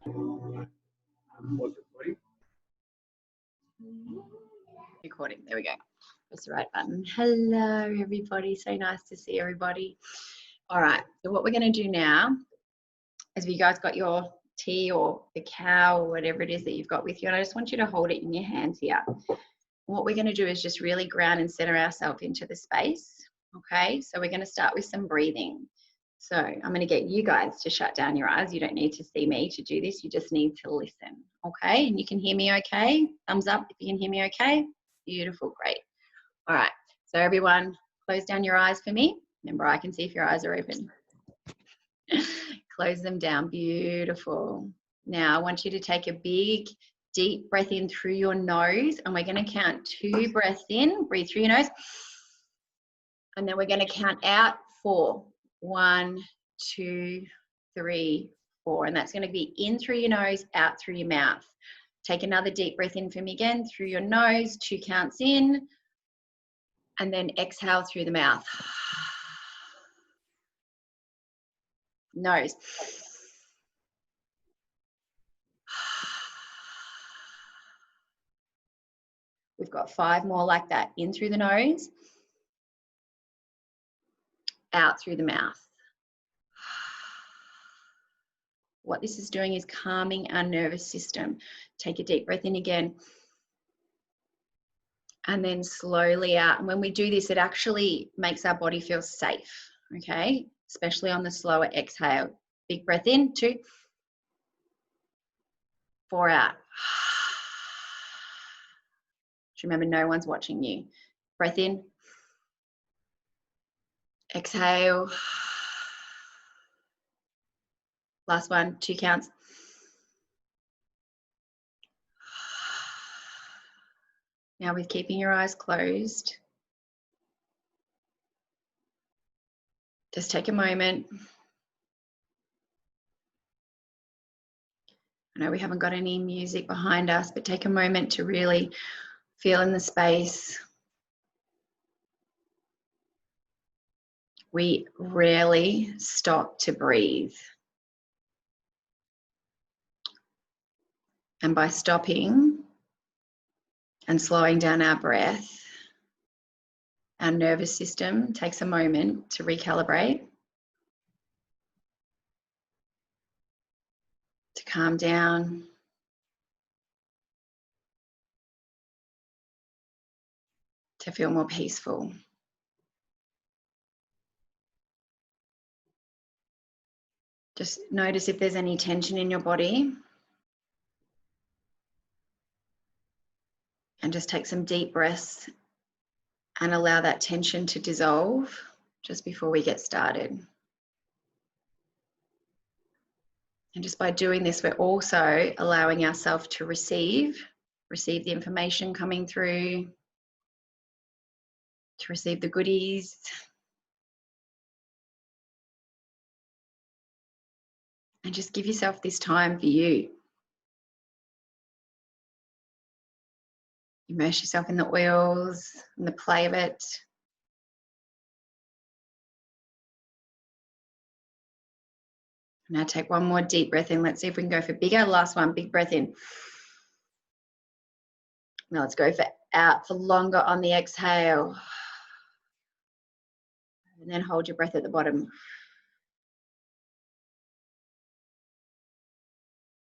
Recording. There we go. Press the right button. Hello, everybody. So nice to see everybody. All right. So what we're going to do now is, you guys got your tea or the cow or whatever it is that you've got with you, and I just want you to hold it in your hands here. What we're going to do is just really ground and center ourselves into the space. Okay. So we're going to start with some breathing. So I'm going to get you guys to shut down your eyes. You don't need to see me to do this. You just need to listen. Okay. And you can hear me okay? Thumbs up if you can hear me okay. Beautiful. Great. All right. So everyone, close down your eyes for me. Remember, I can see if your eyes are open. Close them down. Beautiful. Now I want you to take a big, deep breath in through your nose, and we're going to count 2 breaths in. Breathe through your nose. And then we're going to count out 4. 1, 2, 3, 4. And that's going to be in through your nose, out through your mouth. Take another deep breath in for me again, through your nose, 2 counts in, and then exhale through the mouth. Nose. We've got 5 more like that. In through the nose, out through the mouth. What this is doing is calming our nervous system. Take a deep breath in again. And then slowly out. And when we do this, it actually makes our body feel safe, okay? Especially on the slower exhale. Big breath in, 2, 4 out. Just remember, no one's watching you. Breath in. Exhale. Last one, 2 counts. Now with keeping your eyes closed, just take a moment. I know we haven't got any music behind us, but take a moment to really feel in the space. We rarely stop to breathe. And by stopping and slowing down our breath, our nervous system takes a moment to recalibrate, to calm down, to feel more peaceful. Just notice if there's any tension in your body. And just take some deep breaths and allow that tension to dissolve just before we get started. And just by doing this, we're also allowing ourselves to receive the information coming through, to receive the goodies. And just give yourself this time for you. Immerse yourself in the oils and the play of it. Now take one more deep breath in. Let's see if we can go for bigger. Last one, big breath in. Now let's go for out for longer on the exhale. And then hold your breath at the bottom.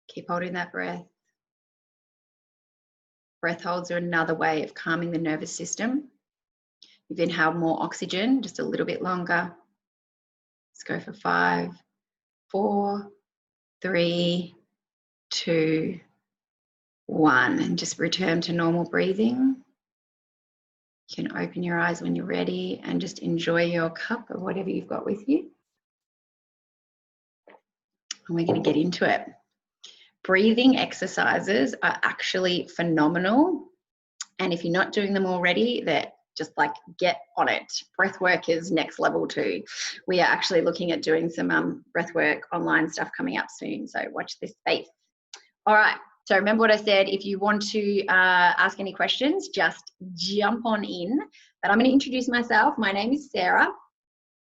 Keep holding that breath. Breath holds are another way of calming the nervous system. You've inhaled more oxygen, just a little bit longer. Let's go for 5, 4, 3, 2, 1. And just return to normal breathing. You can open your eyes when you're ready and just enjoy your cup of whatever you've got with you. And we're going to get into it. Breathing exercises are actually phenomenal. And if you're not doing them already, they're just like, get on it. Breathwork is next level too. We are actually looking at doing some breathwork online stuff coming up soon. So watch this space. All right. So remember what I said. If you want to ask any questions, just jump on in. But I'm going to introduce myself. My name is Sarah.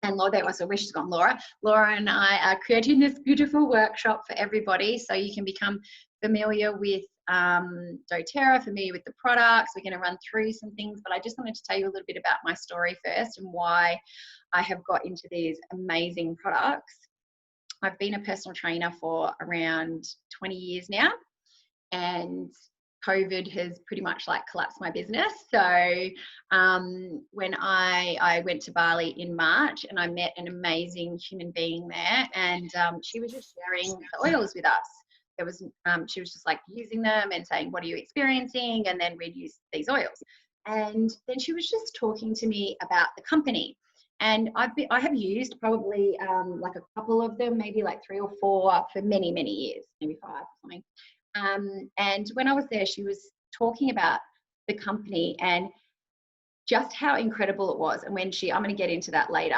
And Laura, so where she's gone, Laura and I are creating this beautiful workshop for everybody, so you can become familiar with doTERRA, familiar with the products. We're going to run through some things, but I just wanted to tell you a little bit about my story first and why I have got into these amazing products. I've been a personal trainer for around 20 years now, and COVID has pretty much like collapsed my business. So when I went to Bali in March, and I met an amazing human being there, and she was just sharing the oils with us. There was she was just like using them and saying, what are you experiencing? And then we'd use these oils. And then she was just talking to me about the company. And I have used probably like a couple of them, maybe like 3 or 4 for many, many years, maybe 5 or something. And when I was there, she was talking about the company and just how incredible it was. And when I'm going to get into that later,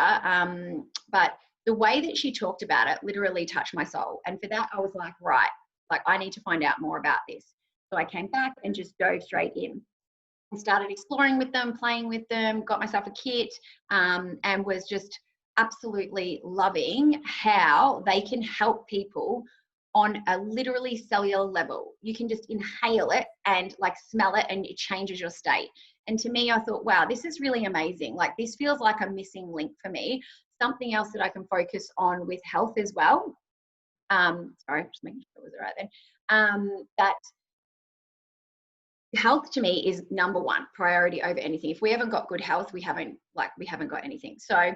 but the way that she talked about it literally touched my soul. And for that, I was like, right, like I need to find out more about this. So I came back and just dove straight in. I started exploring with them, playing with them, got myself a kit, and was just absolutely loving how they can help people on a literally cellular level. You can just inhale it and like smell it, and it changes your state. And to me, I thought, wow, this is really amazing. Like this feels like a missing link for me, something else that I can focus on with health as well. Sorry, just making sure it was right then. That health to me is number one priority over anything. If we haven't got good health, we haven't got anything. So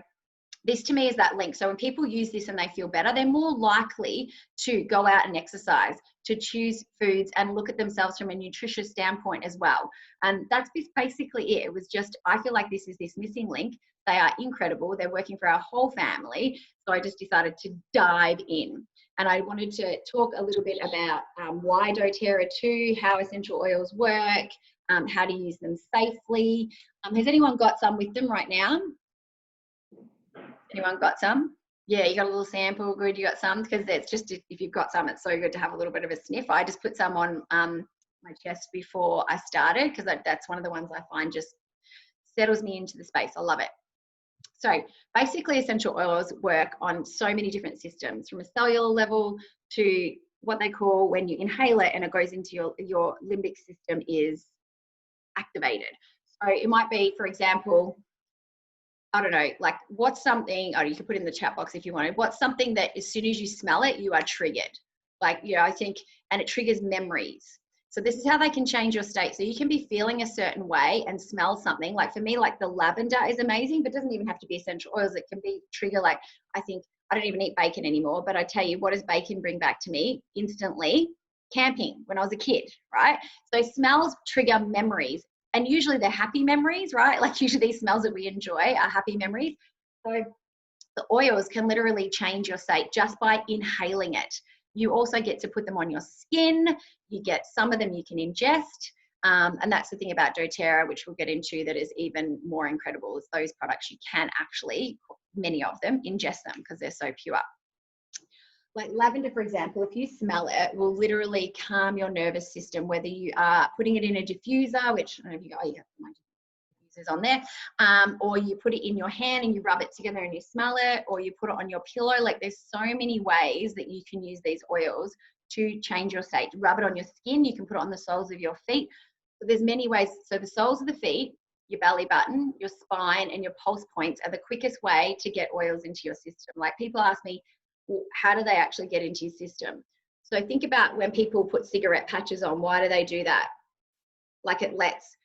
this to me is that link. So when people use this and they feel better, they're more likely to go out and exercise, to choose foods and look at themselves from a nutritious standpoint as well. And that's basically it. It was just, I feel like this is this missing link. They are incredible. They're working for our whole family. So I just decided to dive in. And I wanted to talk a little bit about why doTERRA 2, how essential oils work, how to use them safely. Has anyone got some with them right now? Anyone got some? Yeah, you got a little sample. Good, you got some, because it's just, if you've got some, it's so good to have a little bit of a sniff. I just put some on my chest before I started, because that's one of the ones I find just settles me into the space. I love it. So basically, essential oils work on so many different systems, from a cellular level to what they call, when you inhale it and it goes into your limbic system, is activated. So it might be, for example, I don't know, like what's something, you can put in the chat box if you wanted, what's something that as soon as you smell it, you are triggered? Like, I think, and it triggers memories. So this is how they can change your state. So you can be feeling a certain way and smell something. Like for me, like the lavender is amazing, but it doesn't even have to be essential oils. It can be trigger, like I think, I don't even eat bacon anymore, but I tell you, what does bacon bring back to me instantly? Camping when I was a kid, right? So smells trigger memories. And usually they're happy memories, right? Like usually these smells that we enjoy are happy memories. So the oils can literally change your state just by inhaling it. You also get to put them on your skin. You get some of them you can ingest. And that's the thing about doTERRA, which we'll get into, that is even more incredible, is those products you can actually, many of them, ingest them because they're so pure. Like lavender, for example, if you smell it, will literally calm your nervous system, whether you are putting it in a diffuser, which I don't know if you got, you have my diffusers on there, or you put it in your hand and you rub it together and you smell it, or you put it on your pillow. Like there's so many ways that you can use these oils to change your state. Rub it on your skin. You can put it on the soles of your feet. So there's many ways. So the soles of the feet, your belly button, your spine, and your pulse points are the quickest way to get oils into your system. Like people ask me, well, how do they actually get into your system? So think about when people put cigarette patches on, why do they do that? Like it lets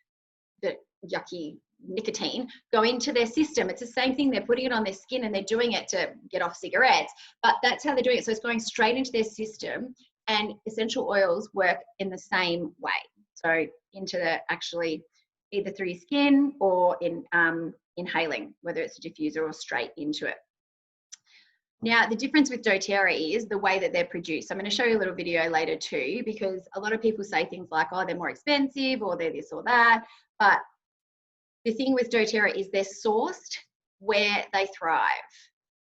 the yucky nicotine go into their system. It's the same thing. They're putting it on their skin and they're doing it to get off cigarettes, but that's how they're doing it. So it's going straight into their system, and essential oils work in the same way. So into the actually either through your skin or in inhaling, whether it's a diffuser or straight into it. Now, the difference with doTERRA is the way that they're produced. I'm going to show you a little video later too, because a lot of people say things like, oh, they're more expensive or they're this or that. But the thing with doTERRA is they're sourced where they thrive.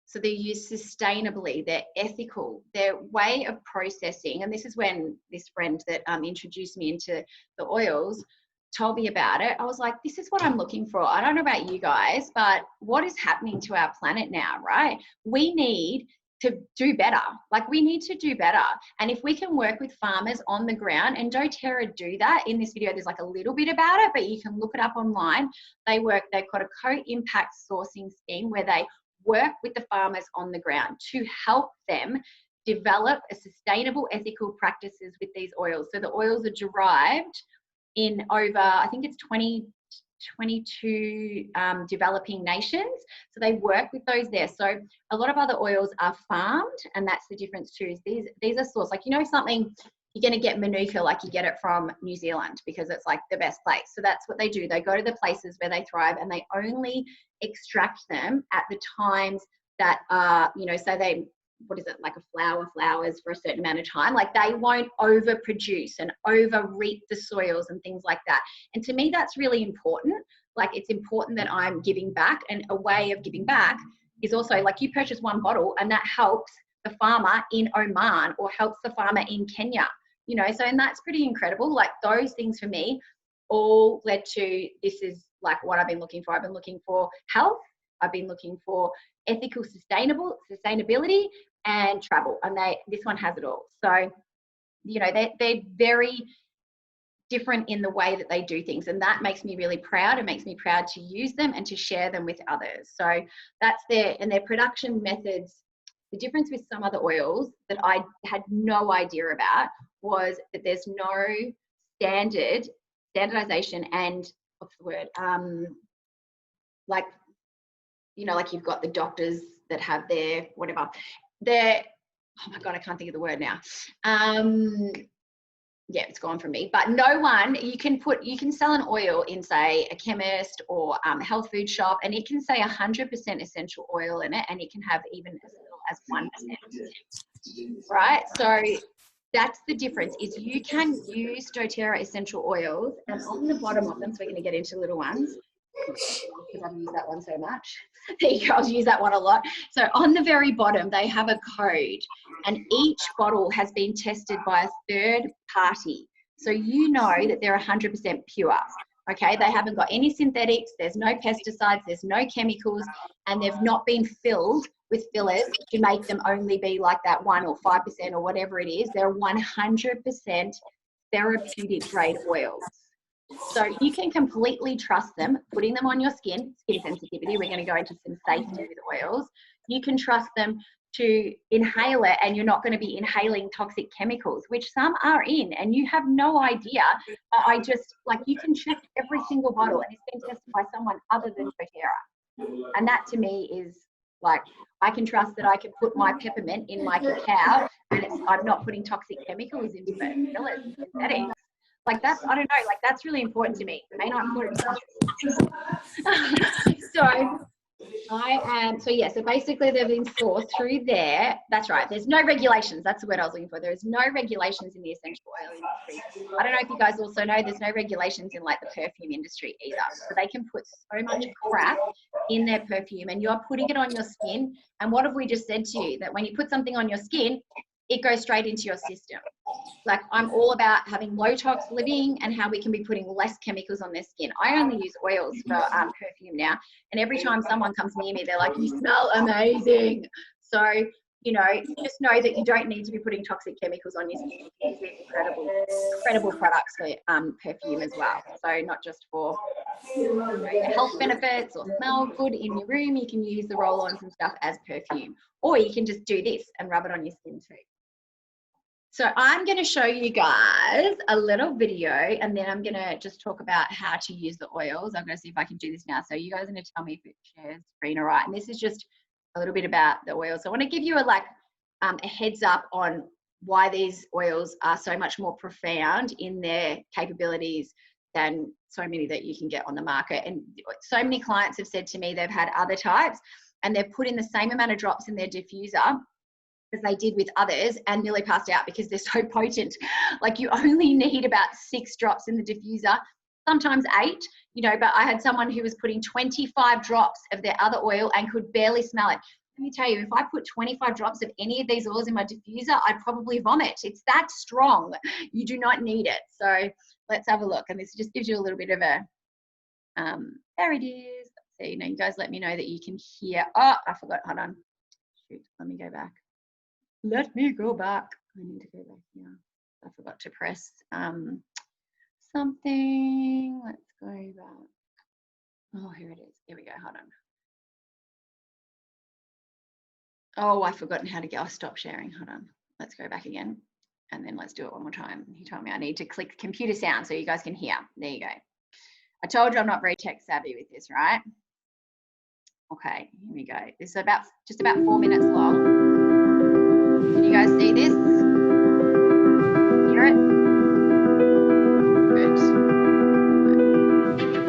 So they're used sustainably, they're ethical, their way of processing. And this is when this friend that introduced me into the oils told me about it, I was like, this is what I'm looking for. I don't know about you guys, but what is happening to our planet now, right? We need to do better. Like, we need to do better. And if we can work with farmers on the ground, and doTERRA do that. In this video, there's like a little bit about it, but you can look it up online. They've got a co-impact sourcing scheme where they work with the farmers on the ground to help them develop a sustainable, ethical practices with these oils. So the oils are derived in over, I think it's 22 developing nations. So they work with those there. So a lot of other oils are farmed, and that's the difference too. Is these are sourced. Like, you know, something, you're going to get Manuka, like you get it from New Zealand because it's like the best place. So that's what they do. They go to the places where they thrive, and they only extract them at the times that are, you know, so they, what is it, like a flower flowers for a certain amount of time. Like, they won't overproduce and overreap the soils and things like that. And to me, that's really important. Like, it's important that I'm giving back, and a way of giving back is also, like, you purchase one bottle and that helps the farmer in Oman or helps the farmer in Kenya, you know. So, and that's pretty incredible. Like, those things for me all led to, this is like what I've been looking for. I've been looking for health. I've been looking for ethical sustainability and travel, and this one has it all. So, you know, they're very different in the way that they do things, and that makes me really proud. It makes me proud to use them and to share them with others. So that's their production methods. The difference with some other oils that I had no idea about was that there's no standardization and, what's the word, like, you know, like you've got the doctors that have their whatever, oh my God, I can't think of the word now. Yeah, it's gone from me. But no one, you can sell an oil in, say, a chemist or a health food shop, and it can say 100% essential oil in it, and it can have even as little as 1%, right? So that's the difference, is you can use doTERRA essential oils, and on the bottom of them, so we're going to get into little ones, because I've used that one so much. There you go, I'll use that one a lot. So on the very bottom, they have a code, and each bottle has been tested by a third party. So you know that they're 100% pure. Okay, they haven't got any synthetics, there's no pesticides, there's no chemicals, and they've not been filled with fillers to make them only be like that 1 or 5% or whatever it is. They're 100% therapeutic grade oils. So you can completely trust them, putting them on your skin sensitivity. We're going to go into some safety with oils. You can trust them to inhale it, and you're not going to be inhaling toxic chemicals, which some are in, and you have no idea. I just, like, you can check every single bottle, and it's been tested by someone other than doTERRA. And that to me is like, I can trust that I can put my peppermint in my cacao, and I'm not putting toxic chemicals into it, fillers and synthetics. Like, that's, I don't know, like, that's really important to me. It may not important to so yeah, so basically they've been sourced through there. That's right, there's no regulations. That's the word I was looking for. There is no regulations in the essential oil industry. I don't know if you guys also know there's no regulations in, like, the perfume industry either. So they can put so much crap in their perfume, and you're putting it on your skin. And what have we just said to you? That when you put something on your skin, it goes straight into your system. Like, I'm all about having low tox living and how we can be putting less chemicals on their skin. I only use oils for perfume now, and every time someone comes near me, they're like, you smell amazing. So, you know, just know that you don't need to be putting toxic chemicals on your skin. You can use incredible products for perfume as well. So not just for, you know, health benefits or smell good in your room, you can use the roll-ons and stuff as perfume, or you can just do this and rub it on your skin too. So I'm going to show you guys a little video, and then I'm going to just talk about how to use the oils. I'm going to see if I can do this now. So you guys are going to tell me if it shares screen all right. And this is just a little bit about the oils. So I want to give you a heads up on why these oils are so much more profound in their capabilities than so many that you can get on the market. And so many clients have said to me they've had other types, and they've put in the same amount of drops in their diffuser as they did with others, and nearly passed out because they're so potent. Like, you only need about 6 drops in the diffuser, sometimes 8, you know, but I had someone who was putting 25 drops of their other oil and could barely smell it. let me tell you, if I put 25 drops of any of these oils in my diffuser, I'd probably vomit. It's that strong. You do not need it. So let's have a look. And this just gives you a little bit of a, there it is. So, you know, you guys let me know that you can hear. Oh, I forgot. Hold on. Shoot, let me go back. Let me go back. I need to go back here. I forgot to press something. Let's go back. Oh, here it is. Here we go. Hold on. Oh, I've forgotten how to go. I'll stop sharing. Hold on. Let's go back again. And then let's do it one more time. He told me I need to click computer sound so you guys can hear. There you go. I told you I'm not very tech savvy with this, right? Okay, here we go. This is just about 4 minutes long. Can you guys see this? Hear it? Good.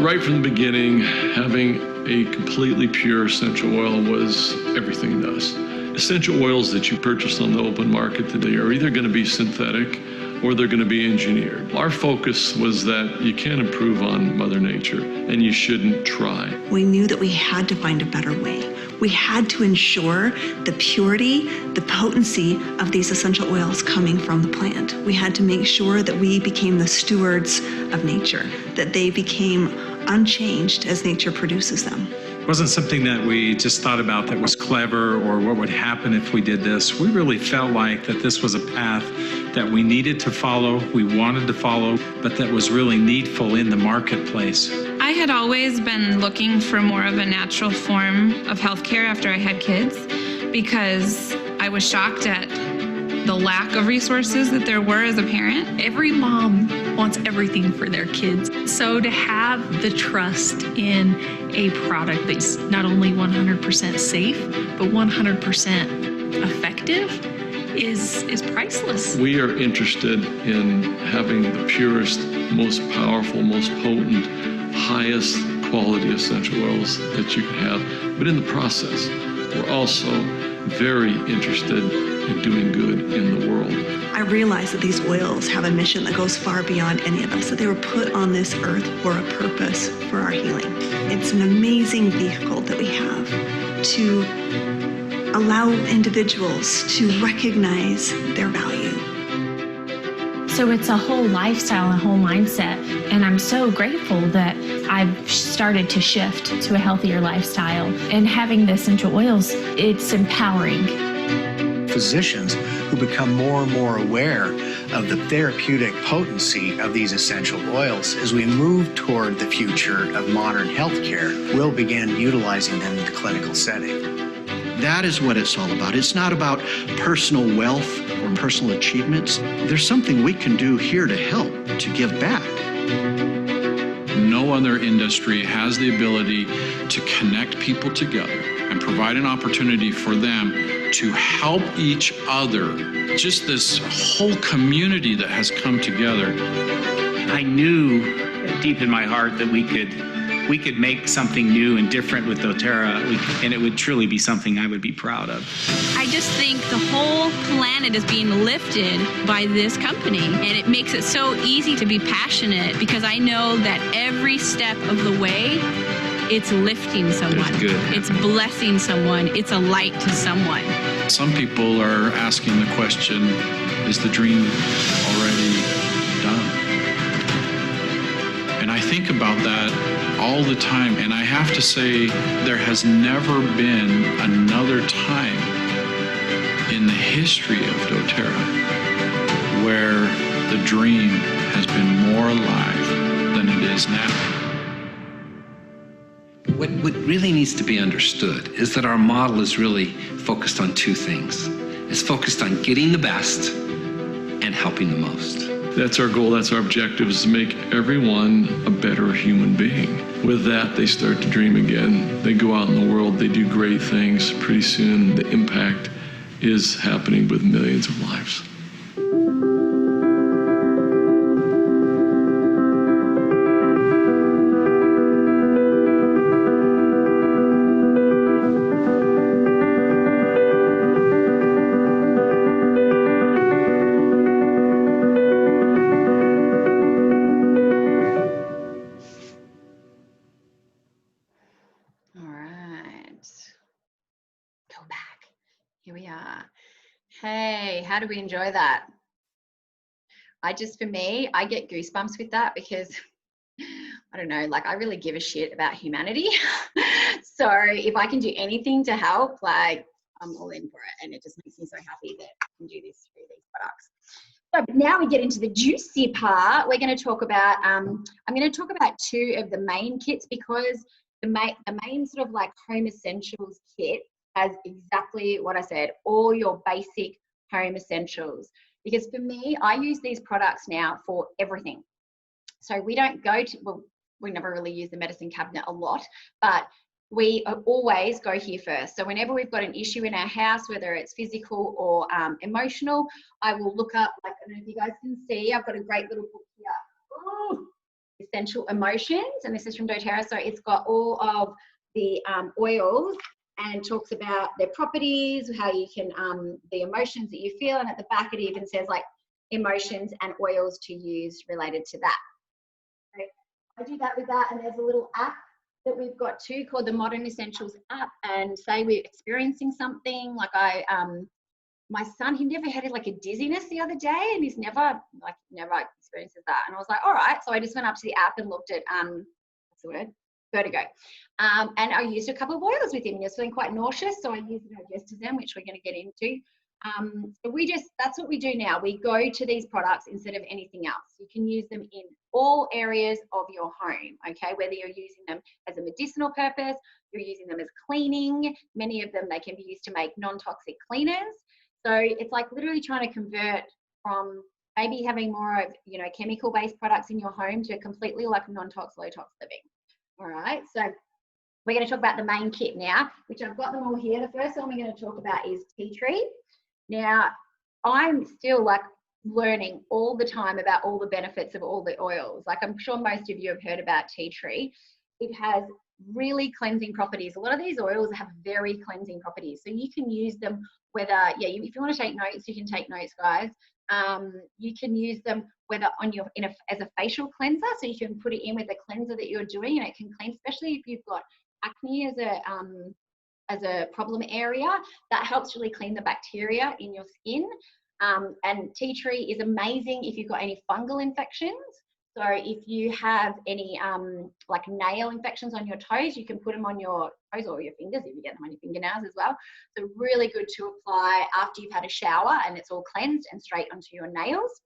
Right from the beginning, having a completely pure essential oil was everything to us. Essential oils that you purchase on the open market today are either going to be synthetic or they're going to be engineered. Our focus was that you can't improve on Mother Nature and you shouldn't try. We knew that we had to find a better way. We had to ensure the purity, the potency of these essential oils coming from the plant. We had to make sure that we became the stewards of nature, that they became unchanged as nature produces them. It wasn't something that we just thought about that was clever or what would happen if we did this. We really felt like that this was a path that we needed to follow, we wanted to follow, but that was really needful in the marketplace. I had always been looking for more of a natural form of healthcare after I had kids because I was shocked at the lack of resources that there were as a parent. Every mom wants everything for their kids. So to have the trust in a product that's not only 100% safe, but 100% effective is priceless. We are interested in having the purest, most powerful, most potent, highest quality essential oils that you can have. But in the process, we're also very interested in doing good in the world. I realize that these oils have a mission that goes far beyond any of us, that they were put on this earth for a purpose, for our healing. It's an amazing vehicle that we have to allow individuals to recognize their value. So it's a whole lifestyle, a whole mindset, and I'm so grateful that I've started to shift to a healthier lifestyle. And having the essential oils, it's empowering. Physicians who become more and more aware of the therapeutic potency of these essential oils as we move toward the future of modern healthcare, will begin utilizing them in the clinical setting. That is what it's all about. It's not about personal wealth or personal achievements. There's something we can do here to help, to give back. No other industry has the ability to connect people together and provide an opportunity for them to help each other. Just this whole community that has come together. I knew deep in my heart that we could make something new and different with doTERRA, and it would truly be something I would be proud of. I just think the whole planet is being lifted by this company, and it makes it so easy to be passionate because I know that every step of the way, it's lifting someone. It's blessing someone. It's a light to someone. Some people are asking the question, is the dream already done? And I think about that all the time, and I have to say there has never been another time in the history of doTERRA where the dream has been more alive than it is now. What really needs to be understood is that our model is really focused on two things. It's focused on getting the best and helping the most. That's our goal, that's our objective, is to make everyone a better human being. With that, they start to dream again. They go out in the world, they do great things. Pretty soon, the impact is happening with millions of lives. All right. Go back. How do we enjoy that? For me, I get goosebumps with that because I don't know, like I really give a shit about humanity. So if I can do anything to help, like I'm all in for it. And it just makes me so happy that I can do this through these products. So now we get into the juicy part. We're going to talk about, I'm going to talk about 2 of the main kits, because the main sort of like home essentials kit has exactly what I said, all your basic home essentials. Because for me, I use these products now for everything. So we don't go to, well, we never really use the medicine cabinet a lot, but we always go here first. So whenever we've got an issue in our house, whether it's physical or emotional, I will look up, like, I don't know if you guys can see, I've got a great little book here. Ooh, Essential Emotions, and this is from doTERRA. So it's got all of the oils and talks about their properties, how you can, the emotions that you feel, and at the back it even says like emotions and oils to use related to that. So I do that with that, and there's a little app that we've got too called the Modern Essentials app. And say we're experiencing something like my son, he never had like a dizziness the other day, and he's never experiences that. And I was like, all right. So I just went up to the app and looked at, what's the word? Vertigo. And I used a couple of oils with him, and he was feeling quite nauseous. So I used doTERRA, which we're going to get into. So that's what we do now. We go to these products instead of anything else. You can use them in all areas of your home, okay? Whether you're using them as a medicinal purpose, you're using them as cleaning. Many of them, they can be used to make non-toxic cleaners. So it's like literally trying to convert from maybe having more of, chemical-based products in your home to completely like non-tox, low-tox living. All right, so we're going to talk about the main kit now, which I've got them all here. The first one we're going to talk about is tea tree. Now, I'm still like learning all the time about all the benefits of all the oils. Like I'm sure most of you have heard about tea tree. It has really cleansing properties. A lot of these oils have very cleansing properties. So you can use them whether, if you want to take notes, you can take notes, guys. You can use them whether on your as a facial cleanser, so you can put it in with the cleanser that you're doing, and it can cleanse, especially if you've got acne as a problem area. That helps really clean the bacteria in your skin. And tea tree is amazing if you've got any fungal infections. So if you have any like nail infections on your toes, you can put them on your toes or your fingers if you get them on your fingernails as well. So really good to apply after you've had a shower and it's all cleansed and straight onto your nails.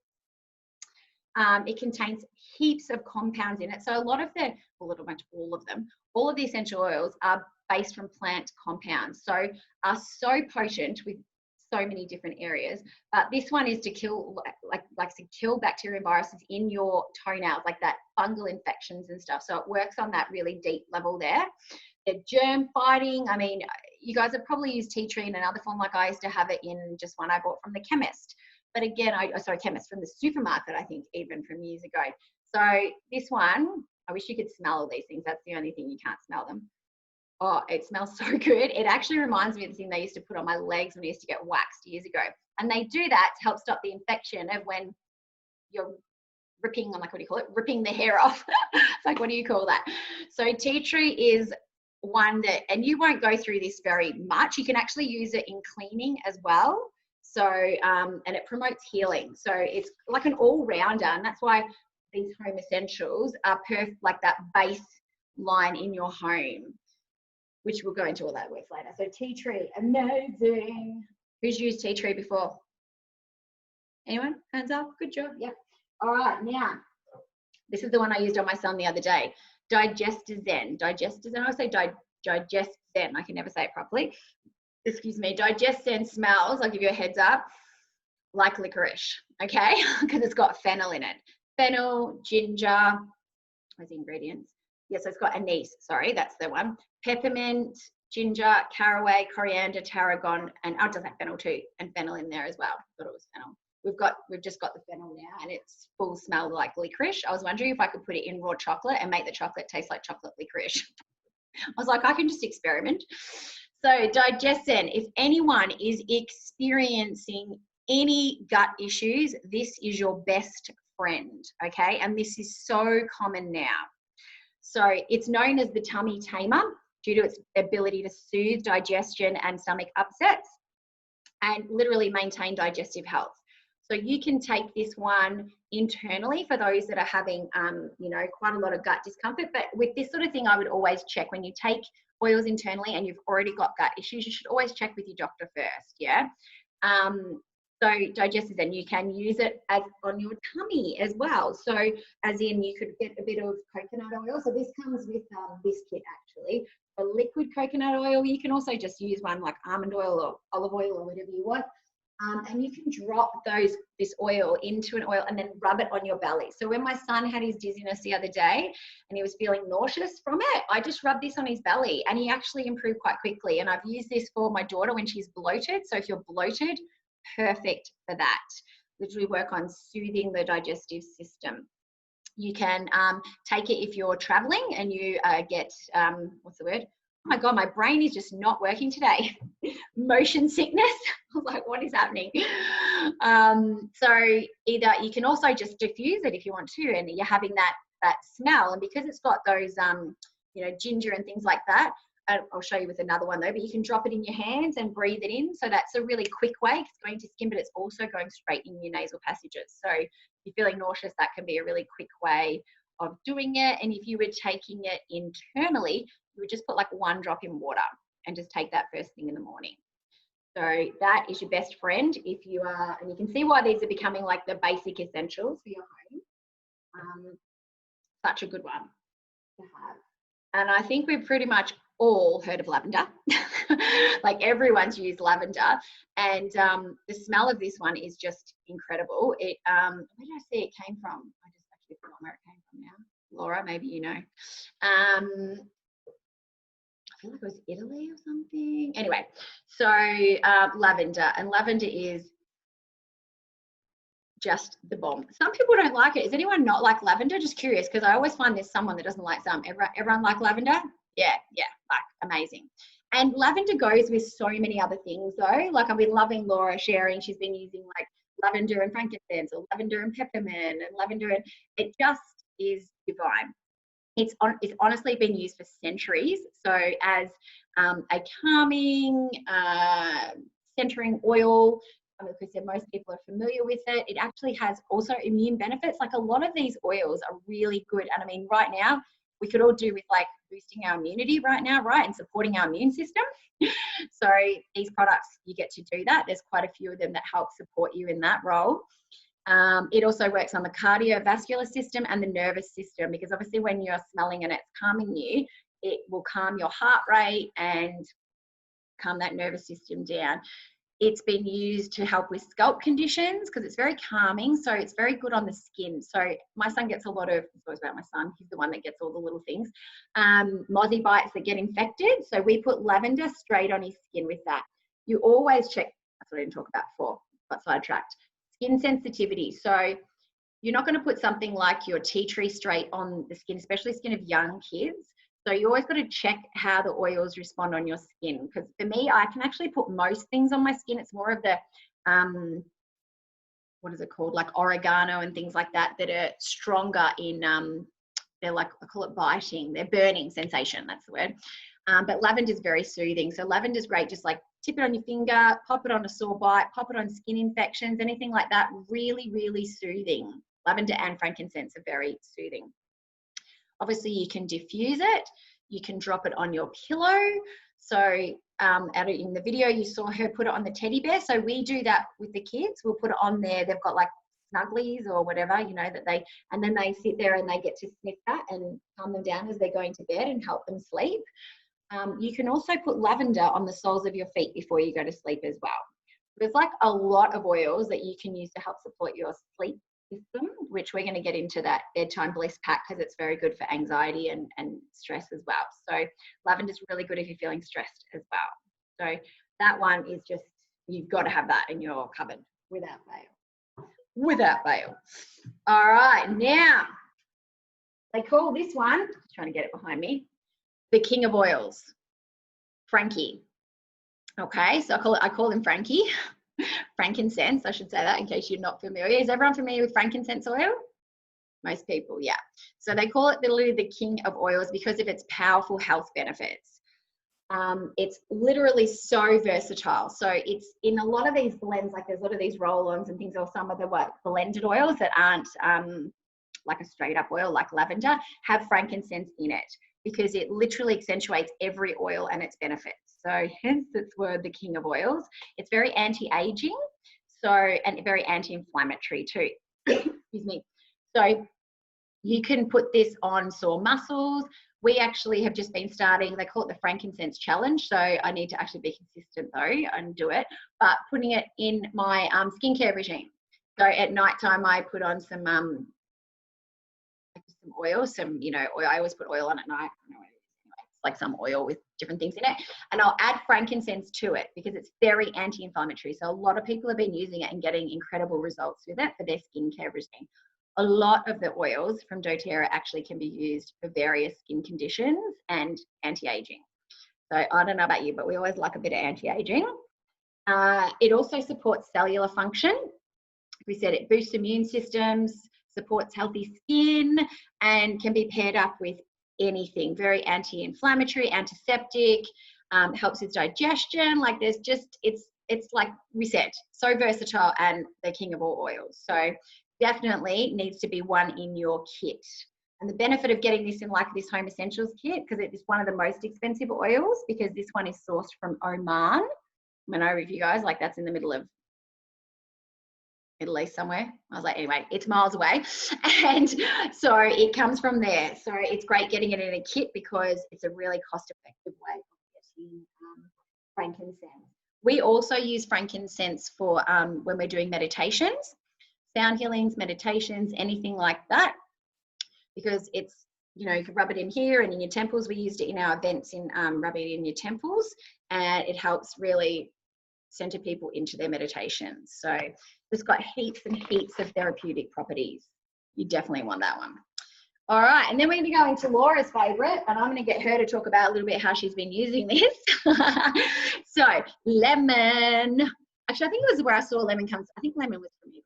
It contains heaps of compounds in it. So all of the essential oils are based from plant compounds. So are so potent with so many different areas. But this one is to kill to kill bacteria and viruses in your toenails, like that fungal infections and stuff. So it works on that really deep level there. They're germ fighting. I mean, you guys have probably used tea tree in another form, like I used to have it in just one I bought from the chemist. But again, chemist from the supermarket, I think, even from years ago. So this one, I wish you could smell all these things. That's the only thing, you can't smell them. Oh, it smells so good. It actually reminds me of the thing they used to put on my legs when I used to get waxed years ago. And they do that to help stop the infection of when you're ripping, I'm like, what do you call it? Ripping the hair off. It's like, what do you call that? So tea tree is one that, and you won't go through this very much. You can actually use it in cleaning as well. So, and it promotes healing. So it's like an all-rounder, and that's why these home essentials are perfect, like that base line in your home, which we'll go into all that works later. So tea tree, amazing. Who's used tea tree before? Anyone? Hands up, good job, yeah. All right, now, this is the one I used on my son the other day. Digestion, I always say Digestion, I can never say it properly. Excuse me, Digestion smells, I'll give you a heads up, like licorice, okay? Because it's got fennel in it. Fennel, ginger, where's the ingredients? Yes, so it's got anise, sorry, that's the one. Peppermint, ginger, caraway, coriander, tarragon, and it does have fennel too, and fennel in there as well. I thought it was fennel. We've just got the fennel now, and it's full smell like licorice. I was wondering if I could put it in raw chocolate and make the chocolate taste like chocolate licorice. I was like, I can just experiment. So Digestion, if anyone is experiencing any gut issues, this is your best friend, okay? And this is so common now. So it's known as the tummy tamer due to its ability to soothe digestion and stomach upsets. and literally maintain digestive health. So you can take this one internally for those that are having, you know, quite a lot of gut discomfort. But with this sort of thing, I would always check when you take oils internally and you've already got gut issues, you should always check with your doctor first, yeah? So digestives, and you can use it as on your tummy as well. So as in you could get a bit of coconut oil. So this comes with this kit actually. A liquid coconut oil, you can also just use one like almond oil or olive oil or whatever you want. And you can drop this oil into an oil and then rub it on your belly. So when my son had his dizziness the other day and he was feeling nauseous from it, I just rubbed this on his belly and he actually improved quite quickly. And I've used this for my daughter when she's bloated. So if you're bloated, perfect for that. Literally work on soothing the digestive system. You can take it if you're traveling and you get, what's the word? Oh my God, my brain is just not working today. Motion sickness. I was like, what is happening? So either you can also just diffuse it if you want to, and you're having that smell. And because it's got those, you know, ginger and things like that, I'll show you with another one though, but you can drop it in your hands and breathe it in. So that's a really quick way. It's going to skin, but it's also going straight in your nasal passages. So if you're feeling nauseous, that can be a really quick way of doing it. And if you were taking it internally, you would just put like 1 drop in water and just take that first thing in the morning. So that is your best friend if you are, and you can see why these are becoming like the basic essentials for your home. Such a good one to have. And I think we've pretty much all heard of lavender. Like everyone's used lavender, and the smell of this one is just incredible. It where did I see it came from? I just actually forgot where it came from now. Laura, maybe you know. I feel like it was Italy or something. Anyway, so lavender, and lavender is just the bomb. Some people don't like it. Is anyone not like lavender? Just curious, because I always find there's someone that doesn't like some. Everyone like lavender? Yeah, like amazing. And lavender goes with so many other things though. Like I've been loving Laura sharing, she's been using like lavender and frankincense or lavender and peppermint and lavender, and it just is divine. It's honestly been used for centuries. So as a calming, centering oil, like we said, most people are familiar with it. It actually has also immune benefits. Like a lot of these oils are really good. And I mean, right now, we could all do with like boosting our immunity right now, right? And supporting our immune system. So these products, you get to do that. There's quite a few of them that help support you in that role. It also works on the cardiovascular system and the nervous system, because obviously when you're smelling and it's calming you, it will calm your heart rate and calm that nervous system down. It's been used to help with scalp conditions because it's very calming. So it's very good on the skin. So my son gets a lot of, it's always about my son, he's the one that gets all the little things, mozzie bites that get infected. So we put lavender straight on his skin with that. You always check, that's what I didn't talk about before, got sidetracked. Skin sensitivity. So you're not going to put something like your tea tree straight on the skin, especially skin of young kids. So you always got to check how the oils respond on your skin. Because for me, I can actually put most things on my skin. It's more of the, what is it called? Like oregano and things like that that are stronger in, they're like, I call it biting, they're burning sensation, that's the word. But lavender is very soothing. So lavender is great, just like tip it on your finger, pop it on a sore bite, pop it on skin infections, anything like that, really, really soothing. Lavender and frankincense are very soothing. Obviously, you can diffuse it. You can drop it on your pillow. So in the video, you saw her put it on the teddy bear. So we do that with the kids. We'll put it on there. They've got like snugglies or whatever, you know, and then they sit there and they get to sniff that and calm them down as they're going to bed and help them sleep. You can also put lavender on the soles of your feet before you go to sleep as well. There's like a lot of oils that you can use to help support your sleep system, which we're going to get into that bedtime bliss pack because it's very good for anxiety and stress as well. So lavender is really good if you're feeling stressed as well. So that one is just, you've got to have that in your cupboard without fail. Without fail. All right, now they call this one, just trying to get it behind me, the king of oils, Frankie. Okay, so I call him Frankie. Frankincense, I should say that in case you're not familiar. Is everyone familiar with frankincense oil? Most people, yeah. So they call it literally the king of oils because of its powerful health benefits. It's literally so versatile. So it's in a lot of these blends, like there's a lot of these roll-ons and things, or some of the blended oils that aren't like a straight up oil, like lavender, have frankincense in it, because it literally accentuates every oil and its benefits. So hence its word, the king of oils. It's very anti-aging, and very anti-inflammatory too. Excuse me. So you can put this on sore muscles. We actually have just been starting, they call it the frankincense challenge. So I need to actually be consistent though and do it, but putting it in my skincare regime. So at nighttime, I put on some oil, oil. I always put oil on at night. I don't know what it is anyway. It's like some oil with different things in it. And I'll add frankincense to it because it's very anti-inflammatory. So a lot of people have been using it and getting incredible results with it for their skincare regime. A lot of the oils from doTERRA actually can be used for various skin conditions and anti-aging. So I don't know about you, but we always like a bit of anti-aging. It also supports cellular function. We said it boosts immune systems, supports healthy skin, and can be paired up with anything. Very anti-inflammatory, antiseptic, helps with digestion. Like there's just, it's like we said, so versatile and the king of all oils. So definitely needs to be one in your kit. And the benefit of getting this in like this home essentials kit, because it is one of the most expensive oils, because this one is sourced from Oman. I know if you guys, like that's in the middle of Middle East somewhere. I was like, anyway, it's miles away. And so it comes from there. So it's great getting it in a kit because it's a really cost-effective way of getting frankincense. We also use frankincense for when we're doing meditations, sound healings, meditations, anything like that, because it's, you can rub it in here and in your temples. We used it in our events in rubbing it in your temples, and it helps really center people into their meditations. So it's got heaps and heaps of therapeutic properties. You definitely want that one. All right, and then we're going to go into Laura's favorite, and I'm going to get her to talk about a little bit how she's been using this. So lemon. Actually, I think it was where I saw lemon comes. I think lemon was from Italy.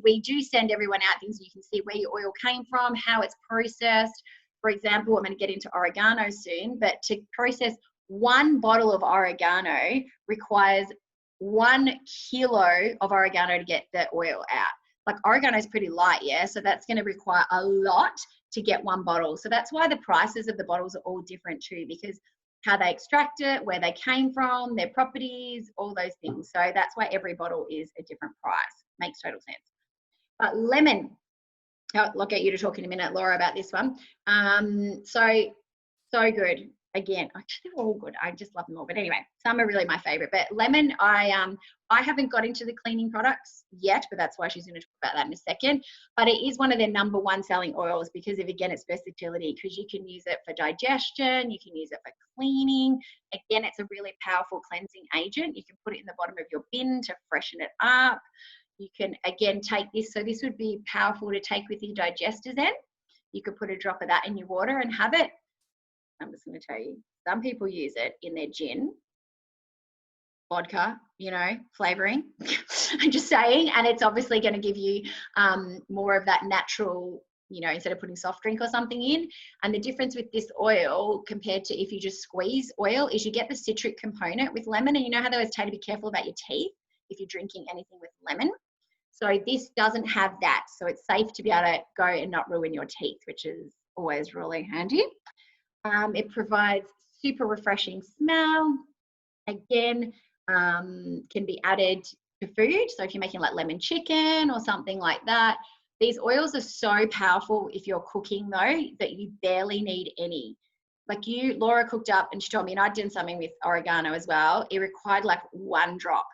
We do send everyone out things so you can see where your oil came from, how it's processed. For example, I'm going to get into oregano soon, but to process 1 bottle of oregano requires 1 kilo of oregano to get the oil out. Like oregano is pretty light, yeah? So that's going to require a lot to get 1 bottle. So that's why the prices of the bottles are all different too, because how they extract it, where they came from, their properties, all those things. So that's why every bottle is a different price. Makes total sense. But lemon, I'll get you to talk in a minute, Laura, about this one. So good. Again, actually they're all good. I just love them all. But anyway, some are really my favorite. But lemon, I haven't got into the cleaning products yet, but that's why she's going to talk about that in a second. But it is one of their #1 selling oils because of, again, its versatility, because you can use it for digestion, you can use it for cleaning. Again, it's a really powerful cleansing agent. You can put it in the bottom of your bin to freshen it up. You can, again, take this. So this would be powerful to take with your digesters in. You could put a drop of that in your water and have it. I'm just going to tell you, some people use it in their gin, vodka, flavoring. I'm just saying, and it's obviously going to give you more of that natural, instead of putting soft drink or something in. And the difference with this oil compared to if you just squeeze oil is you get the citric component with lemon. And you know how they always tell you to be careful about your teeth if you're drinking anything with lemon. So this doesn't have that. So it's safe to be able to go and not ruin your teeth, which is always really handy. It provides super refreshing smell. Again, can be added to food. So if you're making like lemon chicken or something like that, these oils are so powerful if you're cooking though, that you barely need any. Like Laura cooked up and she told me, and I'd done something with oregano as well. It required like 1 drop.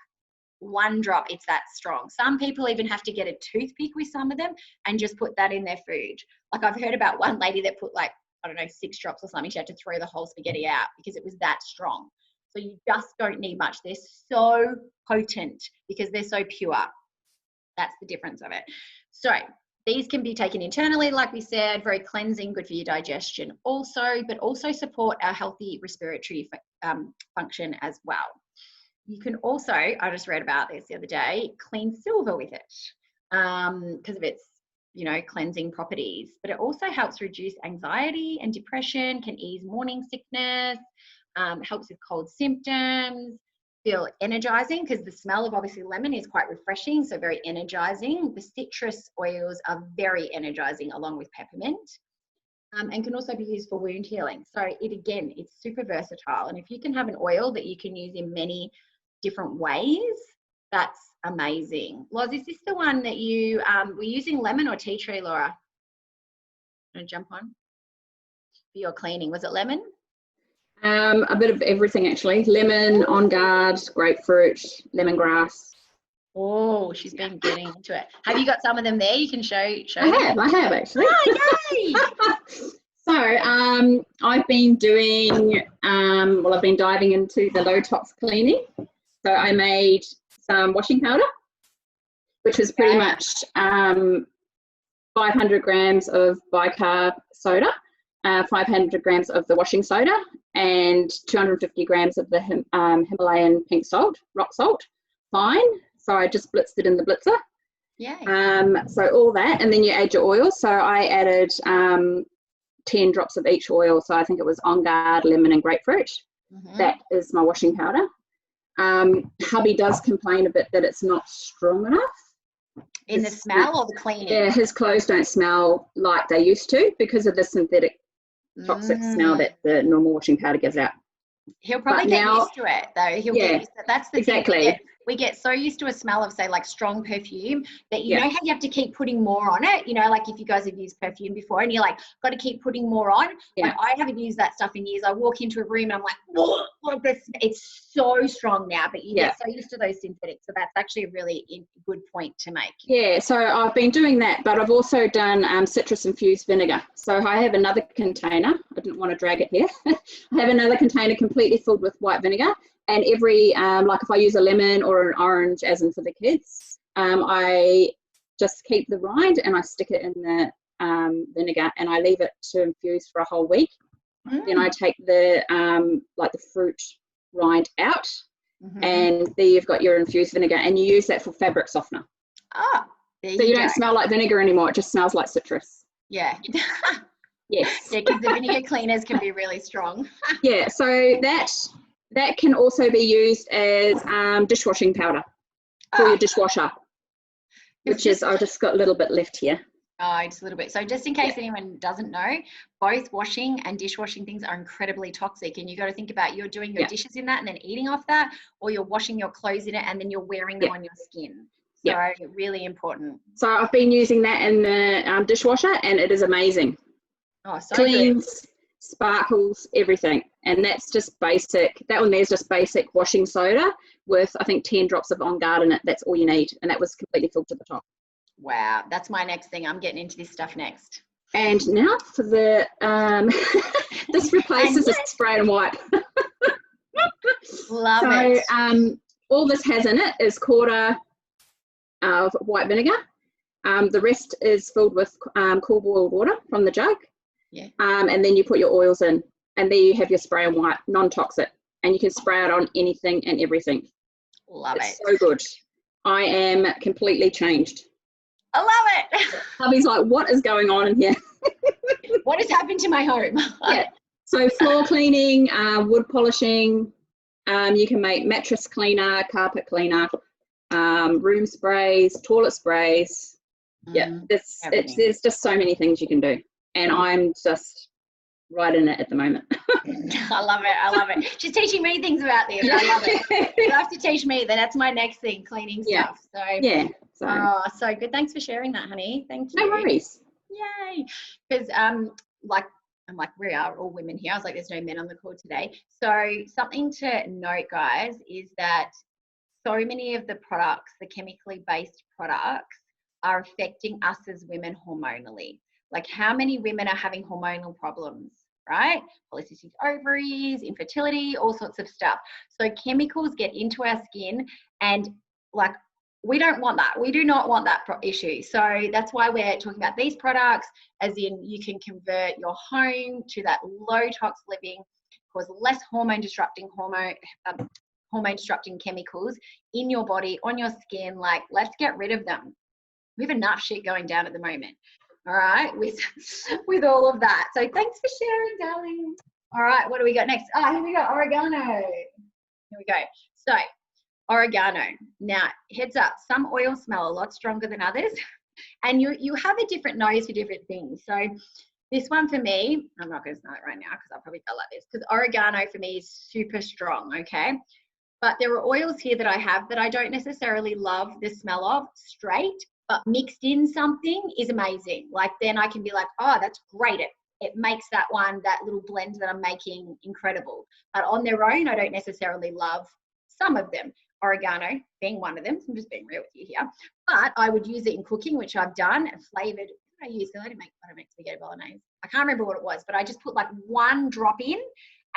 1 drop, it's that strong. Some people even have to get a toothpick with some of them and just put that in their food. Like I've heard about one lady that put like, I don't know, 6 drops or something. She had to throw the whole spaghetti out because it was that strong. So you just don't need much. They're so potent because they're so pure. That's the difference of it. So these can be taken internally, like we said, very cleansing, good for your digestion also, but also support our healthy respiratory function as well. You can also, I just read about this the other day, clean silver with it because of its cleansing properties, but it also helps reduce anxiety and depression, can ease morning sickness, helps with cold symptoms, feel energizing because the smell of obviously lemon is quite refreshing, so very energizing. The citrus oils are very energizing along with peppermint, and can also be used for wound healing. So it's super versatile. And if you can have an oil that you can use in many different ways, that's amazing. Loz, is this the one that you were using lemon or tea tree, Laura? Want to jump on for your cleaning? Was it lemon? A bit of everything actually. Lemon, On Guard, grapefruit, lemongrass. Oh, she's been getting into it. Have you got some of them there? You can show I have actually. Oh, yay! So I've been doing, I've been diving into the low tox cleaning. So I made some washing powder, which is pretty much 500 grams of bicarb soda, 500 grams of the washing soda, and 250 grams of the Himalayan pink salt, rock salt, fine. So I just blitzed it in the blitzer. Yeah. So all that, and then you add your oil. So I added 10 drops of each oil. So I think it was On Guard, lemon, and grapefruit. That is my washing powder. Hubby does complain a bit that it's not strong enough. In the smell or the cleaning? Yeah, his clothes don't smell like they used to because of the synthetic toxic smell that the normal washing powder gives out. He'll probably get used to it though. He'll get used to it. That's the thing. We get so used to a smell of, say, like strong perfume that you know how you have to keep putting more on it. You know, like if you guys have used perfume before and you're like, got to keep putting more on. Like, I haven't used that stuff in years. I walk into a room and I'm like, whoa, it's so strong now. But you get so used to those synthetics. So that's actually a really good point to make. Yeah, so I've been doing that, but I've also done citrus infused vinegar. So I have another container. I didn't want to drag it here. I have another container completely filled with white vinegar. And every, like if I use a lemon or an orange, as in for the kids, I just keep the rind and I stick it in the vinegar and I leave it to infuse for a whole week. Then I take the, like the fruit rind out and there you've got your infused vinegar and you use that for fabric softener. Ah, so you don't smell like vinegar anymore. It just smells like citrus. Yeah. Yes. Yeah, because the vinegar cleaners can be really strong. Yeah, so that can also be used as dishwashing powder for your dishwasher, which is, I've just got a little bit left here. Oh, just a little bit. So just in case anyone doesn't know, both washing and dishwashing things are incredibly toxic. And you got to think about you're doing your dishes in that and then eating off that, or you're washing your clothes in it and then you're wearing them on your skin. So really important. So I've been using that in the dishwasher and it is amazing. Oh, so cleans, good. Sparkles, everything. And that's just basic. That one there's just basic washing soda with, I think, 10 drops of On Guard in it. That's all you need. And that was completely filled to the top. Wow. That's my next thing. I'm getting into this stuff next. And now for the, this replaces a spray and wipe. Love it. So all this has in it is quarter of white vinegar. The rest is filled with cool boiled water from the jug. Yeah. And then you put your oils in and there you have your spray and wipe, non-toxic, and you can spray it on anything and everything. Love it. So good. I am completely changed. I love it. Hubby's like, what is going on in here? What has happened to my home? Yeah. So floor cleaning, wood polishing, you can make mattress cleaner, carpet cleaner, room sprays, toilet sprays. Yeah, there's just so many things you can do. And I'm just right in it at the moment. I love it. I love it. She's teaching me things about this. I love it. You have to teach me. That's my next thing, cleaning stuff. So yeah. So good. Thanks for sharing that, honey. Thank you. No worries. Yay. Because like we are all women here. I was like, there's no men on the call today. So something to note, guys, is that so many of the products, the chemically based products, are affecting us as women hormonally. Like how many women are having hormonal problems, right? Polycystic ovaries, infertility, all sorts of stuff. So chemicals get into our skin and like we don't want that. We do not want that issue. So that's why we're talking about these products, as in you can convert your home to that low tox living, cause less hormone disrupting chemicals in your body, on your skin. Like let's get rid of them. We have enough shit going down at the moment. All right, with all of that. So thanks for sharing, darling. All right, what do we got next? Here we go, oregano. Here we go. So, oregano. Now, heads up, some oils smell a lot stronger than others, and you have a different nose for different things. So, this one for me, I'm not going to smell it right now because I'll probably smell like this, because oregano for me is super strong, okay? But there are oils here that I have that I don't necessarily love the smell of straight, but mixed in something is amazing. Like then I can be like, oh, that's great. It makes that little blend that I'm making incredible. But on their own, I don't necessarily love some of them. Oregano being one of them. So I'm just being real with you here. But I would use it in cooking, which I've done, and flavored. I use it. I don't make spaghetti bolognese. I can't remember what it was, but I just put like 1 drop in,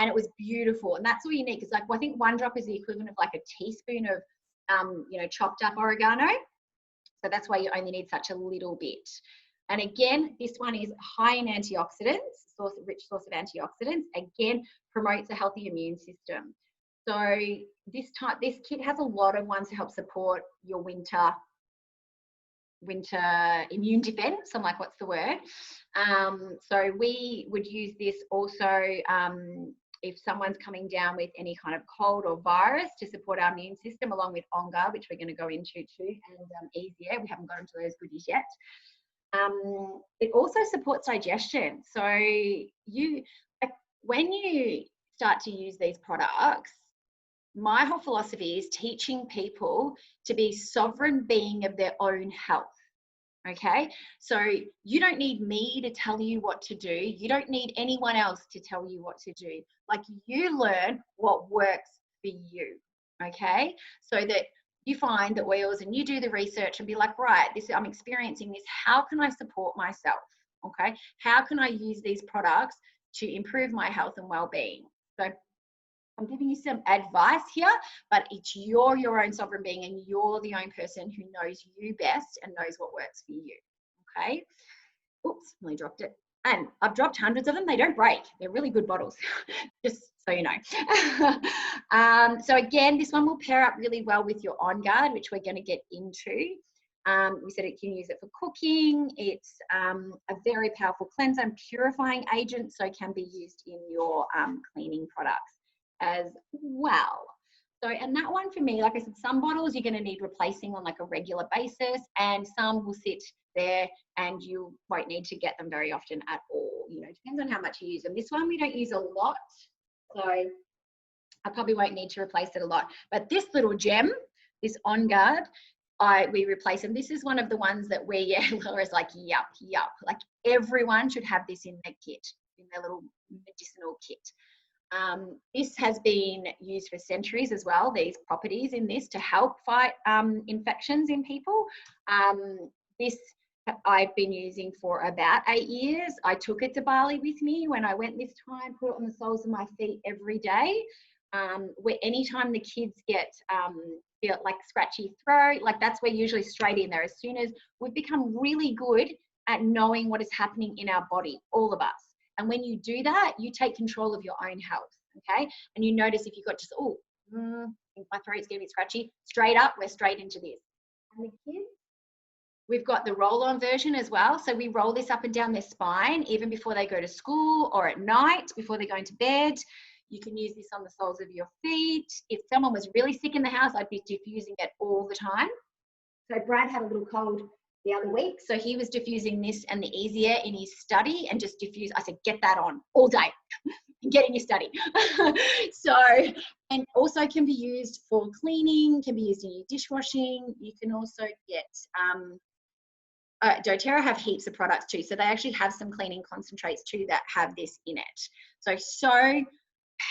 and it was beautiful. And that's all you need, because like I think 1 drop is the equivalent of like a teaspoon of chopped up oregano. So that's why you only need such a little bit. And again, this one is high in antioxidants, rich source of antioxidants. Again, promotes a healthy immune system. So this kit has a lot of ones to help support your winter immune defense. I'm like, what's the word? So we would use this also if someone's coming down with any kind of cold or virus, to support our immune system, along with Onga, which we're going to go into too, and easier. We haven't got into those goodies yet. It also supports digestion. So when you start to use these products, my whole philosophy is teaching people to be sovereign being of their own health. Okay, so you don't need me to tell you what to do. You don't need anyone else to tell you what to do. Like, you learn what works for you. Okay, so that you find the oils and you do the research and be like, right, I'm experiencing this. How can I support myself? Okay, how can I use these products to improve my health and well-being? So I'm giving you some advice here, but it's your own sovereign being, and you're the only person who knows you best and knows what works for you. Okay. Oops, nearly dropped it. And I've dropped hundreds of them. They don't break. They're really good bottles, just so you know. So again, this one will pair up really well with your On Guard, which we're going to get into. We said it can use it for cooking. It's a very powerful cleanser and purifying agent, so it can be used in your cleaning products as well. So, and that one for me, like I said, some bottles you're going to need replacing on like a regular basis, and some will sit there and you won't need to get them very often at all. You know, depends on how much you use them. This one we don't use a lot, so I probably won't need to replace it a lot. But this little gem, this On Guard, we replace them. This is one of the ones that Laura's like, yup. Like, everyone should have this in their kit, in their little medicinal kit. This has been used for centuries as well, these properties in this, to help fight infections in people. This I've been using for about 8 years. I took it to Bali with me when I went this time, put it on the soles of my feet every day. Where anytime the kids feel like scratchy throat, like that's where usually straight in there. As soon as we've become really good at knowing what is happening in our body, all of us. And when you do that, you take control of your own health, okay? And you notice if you've got just, my throat's getting a bit scratchy, straight up, we're straight into this. And the kids, we've got the roll-on version as well. So we roll this up and down their spine, even before they go to school or at night, before they go into bed. You can use this on the soles of your feet. If someone was really sick in the house, I'd be diffusing it all the time. So Brad had a little cold the other week, so he was diffusing this and the Easier in his study, and just diffuse. I said, get that on all day. Get in your study. So, and also can be used for cleaning, can be used in your dishwashing. You can also get doTERRA have heaps of products too, so they actually have some cleaning concentrates too that have this in it. So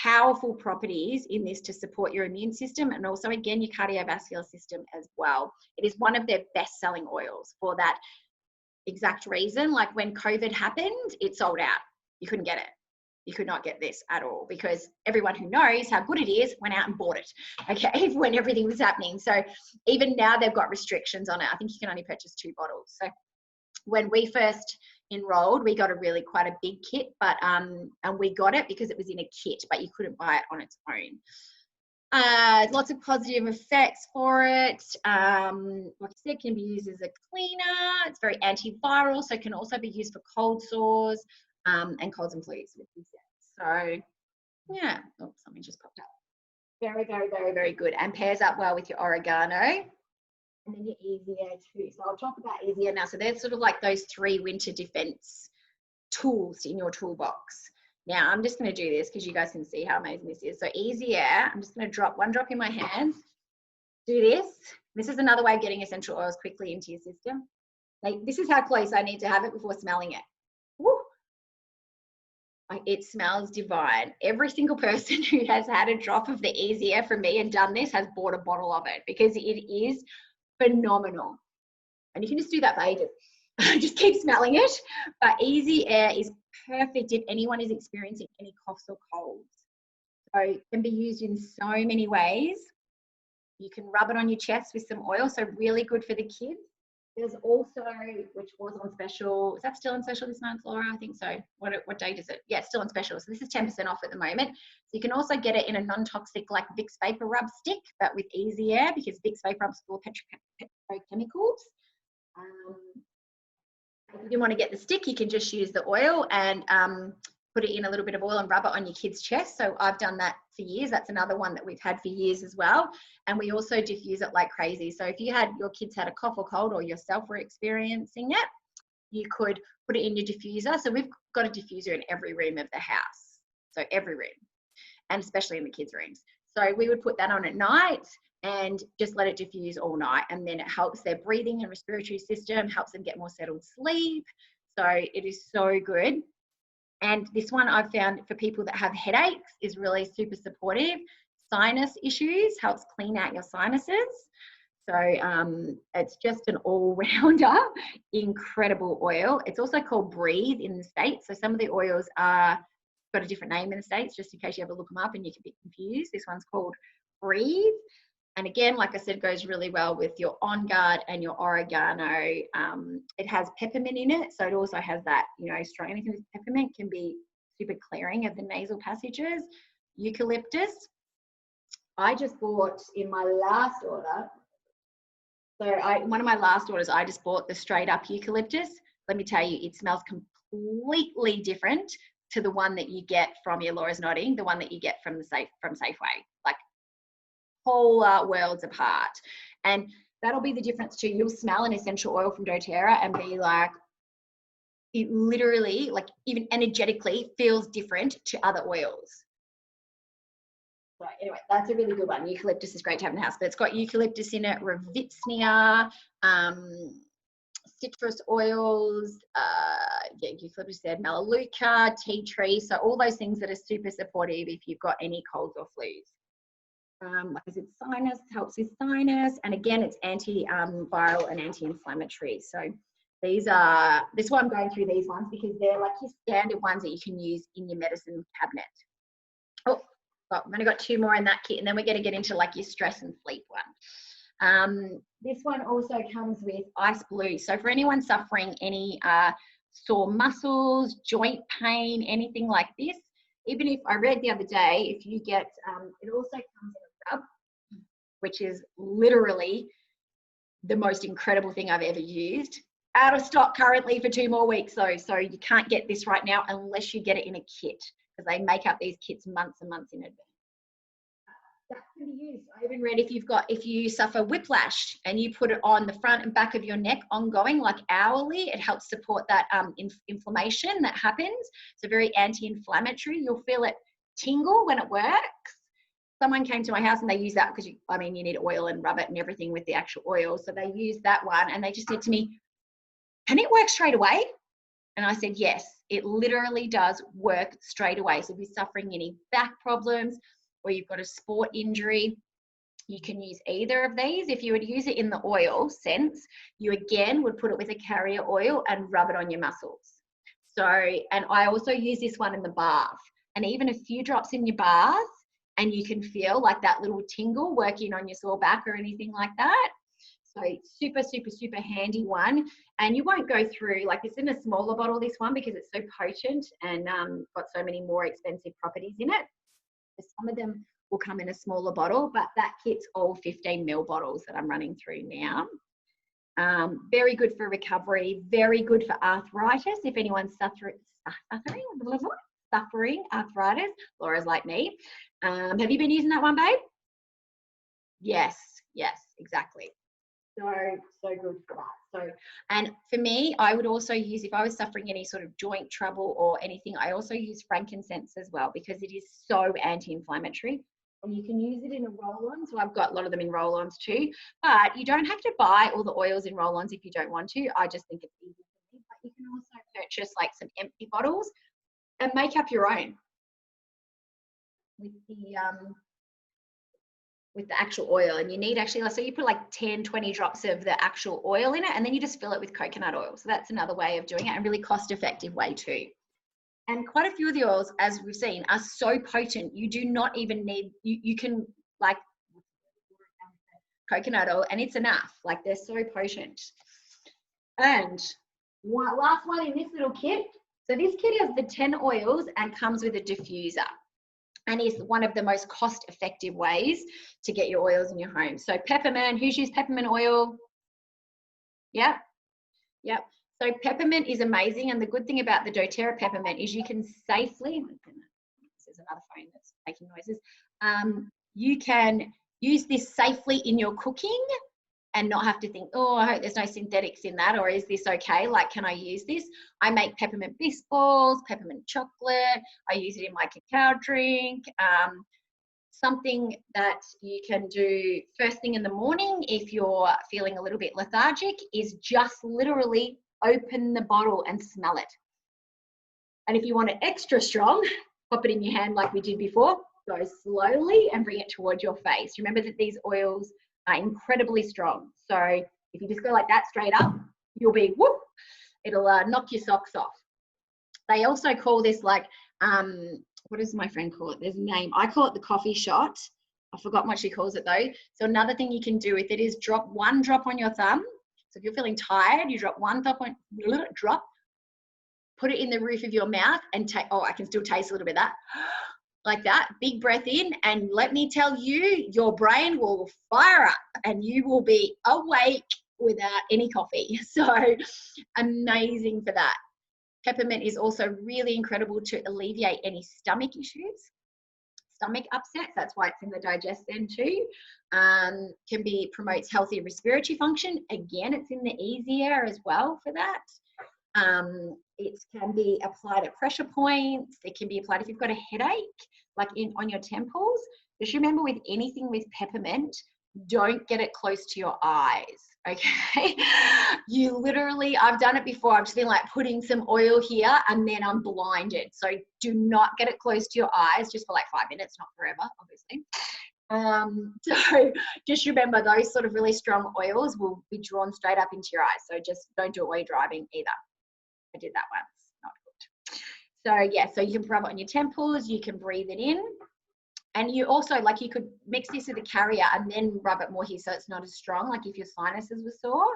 powerful properties in this to support your immune system, and also again your cardiovascular system as well. It is one of their best selling oils for that exact reason. Like when COVID happened, it sold out. You couldn't get it. You could not get this at all, because everyone who knows how good it is went out and bought it, okay, when everything was happening. So even now they've got restrictions on it. I think you can only purchase 2 bottles. So when we first enrolled, we got quite a big kit, but and we got it because it was in a kit, but you couldn't buy it on its own. Lots of positive effects for it. Like I said, can be used as a cleaner. It's very antiviral, so it can also be used for cold sores and colds and flus. So Yeah. Oh, something just popped up. Very, very, very, very good. And pairs up well with your oregano. And then your Easy Air too. So I'll talk about Easy Air now. So they're sort of like those 3 winter defense tools in your toolbox. Now I'm just going to do this because you guys can see how amazing this is. So Easy Air, I'm just going to drop one drop in my hands. Do this. This is another way of getting essential oils quickly into your system. Like, this is how close I need to have it before smelling it. Woo. Like, it smells divine. Every single person who has had a drop of the Easy Air from me and done this has bought a bottle of it because it is phenomenal. And you can just do that for ages. Just keep smelling it. But Easy Air is perfect if anyone is experiencing any coughs or colds. So it can be used in so many ways. You can rub it on your chest with some oil, so really good for the kids. There's also, which was on special, is that still on special this month, Laura? I think so. What date is it? Yeah, it's still on special. So this is 10% off at the moment. So you can also get it in a non-toxic like Vicks Vapor Rub stick, but with Easy Air, because Vicks Vapor Rub's full of petrochemicals. If you didn't want to get the stick, you can just use the oil and put it in a little bit of oil and rub it on your kid's chest. So I've done that for years. That's another one that we've had for years as well. And we also diffuse it like crazy. So if your kids had a cough or cold, or yourself were experiencing it, you could put it in your diffuser. So we've got a diffuser in every room of the house. So every room, and especially in the kids' rooms. So we would put that on at night and just let it diffuse all night. And then it helps their breathing and respiratory system, helps them get more settled sleep. So it is so good. And this one I've found for people that have headaches is really super supportive. Sinus issues, helps clean out your sinuses. So it's just an all-rounder, incredible oil. It's also called Breathe in the States. So some of the oils are got a different name in the States, just in case you ever look them up and you can be confused. This one's called Breathe. And again, like I said, goes really well with your On Guard and your oregano. It has peppermint in it, so it also has that, strong. Anything with peppermint can be super clearing of the nasal passages. Eucalyptus. I just bought in my last order. One of my last orders, I just bought the straight up eucalyptus. Let me tell you, it smells completely different to the one that you get from, Laura's nodding, the one that you get from Safeway. Like, whole worlds apart. And that'll be the difference too. You'll smell an essential oil from doTERRA and be like, it literally, like, even energetically feels different to other oils. So anyway, that's a really good one. Eucalyptus is great to have in the house, but it's got eucalyptus in it, Revitsnia, citrus oils, eucalyptus said, melaleuca, tea tree. So all those things that are super supportive if you've got any colds or flus. Like I said, sinus, helps with sinus, and again, it's anti-viral and anti-inflammatory. So this is why I'm going through these ones, because they're like your standard ones that you can use in your medicine cabinet. Oh, well, I've only got 2 more in that kit, and then we're going to get into like your stress and sleep one. This one also comes with Ice Blue. So for anyone suffering any sore muscles, joint pain, anything like this, even if I read the other day, if you get, it also comes in a rub, which is literally the most incredible thing I've ever used. Out of stock currently for 2 more weeks though, so you can't get this right now unless you get it in a kit, because they make up these kits months and months in advance. That can be used. I even read if you suffer whiplash and you put it on the front and back of your neck ongoing, like hourly, it helps support that inflammation that happens. So very anti-inflammatory. You'll feel it tingle when it works. Someone came to my house and they used that because you need oil and rub it and everything with the actual oil. So they used that one and they just said to me, "Can it work straight away?" And I said, yes, it literally does work straight away. So if you're suffering any back problems or you've got a sport injury, you can use either of these. If you would use it in the oil sense, you again would put it with a carrier oil and rub it on your muscles. So, and I also use this one in the bath, and even a few drops in your bath, and you can feel like that little tingle working on your sore back or anything like that. So super, super, super handy one. And you won't go through, like, it's in a smaller bottle, this one, because it's so potent and got so many more expensive properties in it. Some of them will come in a smaller bottle, but that kit's all 15 ml bottles that I'm running through now. Very good for recovery, very good for arthritis. If anyone's suffering suffering arthritis. Laura's like me. Have you been using that one, babe? Yes, exactly. So good for that. So, and for me, I would also use, if I was suffering any sort of joint trouble or anything, I also use frankincense as well, because it is so anti-inflammatory. And you can use it in a roll-on. So I've got a lot of them in roll-ons too. But you don't have to buy all the oils in roll-ons if you don't want to. I just think it's easy for me. But you can also purchase like some empty bottles and make up your own with the actual oil. And you need actually, so you put like 10, 20 drops of the actual oil in it, and then you just fill it with coconut oil. So that's another way of doing it, and a really cost-effective way too. And quite a few of the oils, as we've seen, are so potent, you do not even need, you can like coconut oil and it's enough. Like, they're so potent. And last one in this little kit. So this kit has the 10 oils and comes with a diffuser, and is one of the most cost-effective ways to get your oils in your home. So peppermint, who's used peppermint oil? Yep. So peppermint is amazing, and the good thing about the doTERRA peppermint is you can safely, there's another phone that's making noises, you can use this safely in your cooking and not have to think, oh, I hope there's no synthetics in that, or is this okay? Like, can I use this? I make peppermint bisque balls, peppermint chocolate. I use it in my cacao drink. Something that you can do first thing in the morning if you're feeling a little bit lethargic is just literally open the bottle and smell it. And if you want it extra strong, pop it in your hand like we did before. Go slowly and bring it towards your face. Remember that these oils are incredibly strong. So if you just go like that straight up, you'll be whoop, it'll knock your socks off. They also call this like, what does my friend call it? There's a name. I call it the coffee shot. I forgot what she calls it though. So another thing you can do with it is drop one drop on your thumb. So if you're feeling tired, you drop one drop, put it in the roof of your mouth and take, oh, I can still taste a little bit of that. Like that, big breath in, and let me tell you, your brain will fire up and you will be awake without any coffee. So amazing for that. Peppermint is also really incredible to alleviate any stomach issues, stomach upsets. That's why it's in the digest then too. Promotes healthy respiratory function. Again, it's in the easier as well for that. It can be applied at pressure points. It can be applied if you've got a headache, like on your temples. Just remember, with anything with peppermint, don't get it close to your eyes, okay? You literally, I've done it before. I've just been like putting some oil here and then I'm blinded. So do not get it close to your eyes, just for like 5 minutes, not forever, obviously. So just remember, those sort of really strong oils will be drawn straight up into your eyes. So just don't do it while you're driving either. I did that once, not good. So yeah, so you can rub it on your temples, you can breathe it in. And you also, like, you could mix this with a carrier and then rub it more here so it's not as strong, like if your sinuses were sore.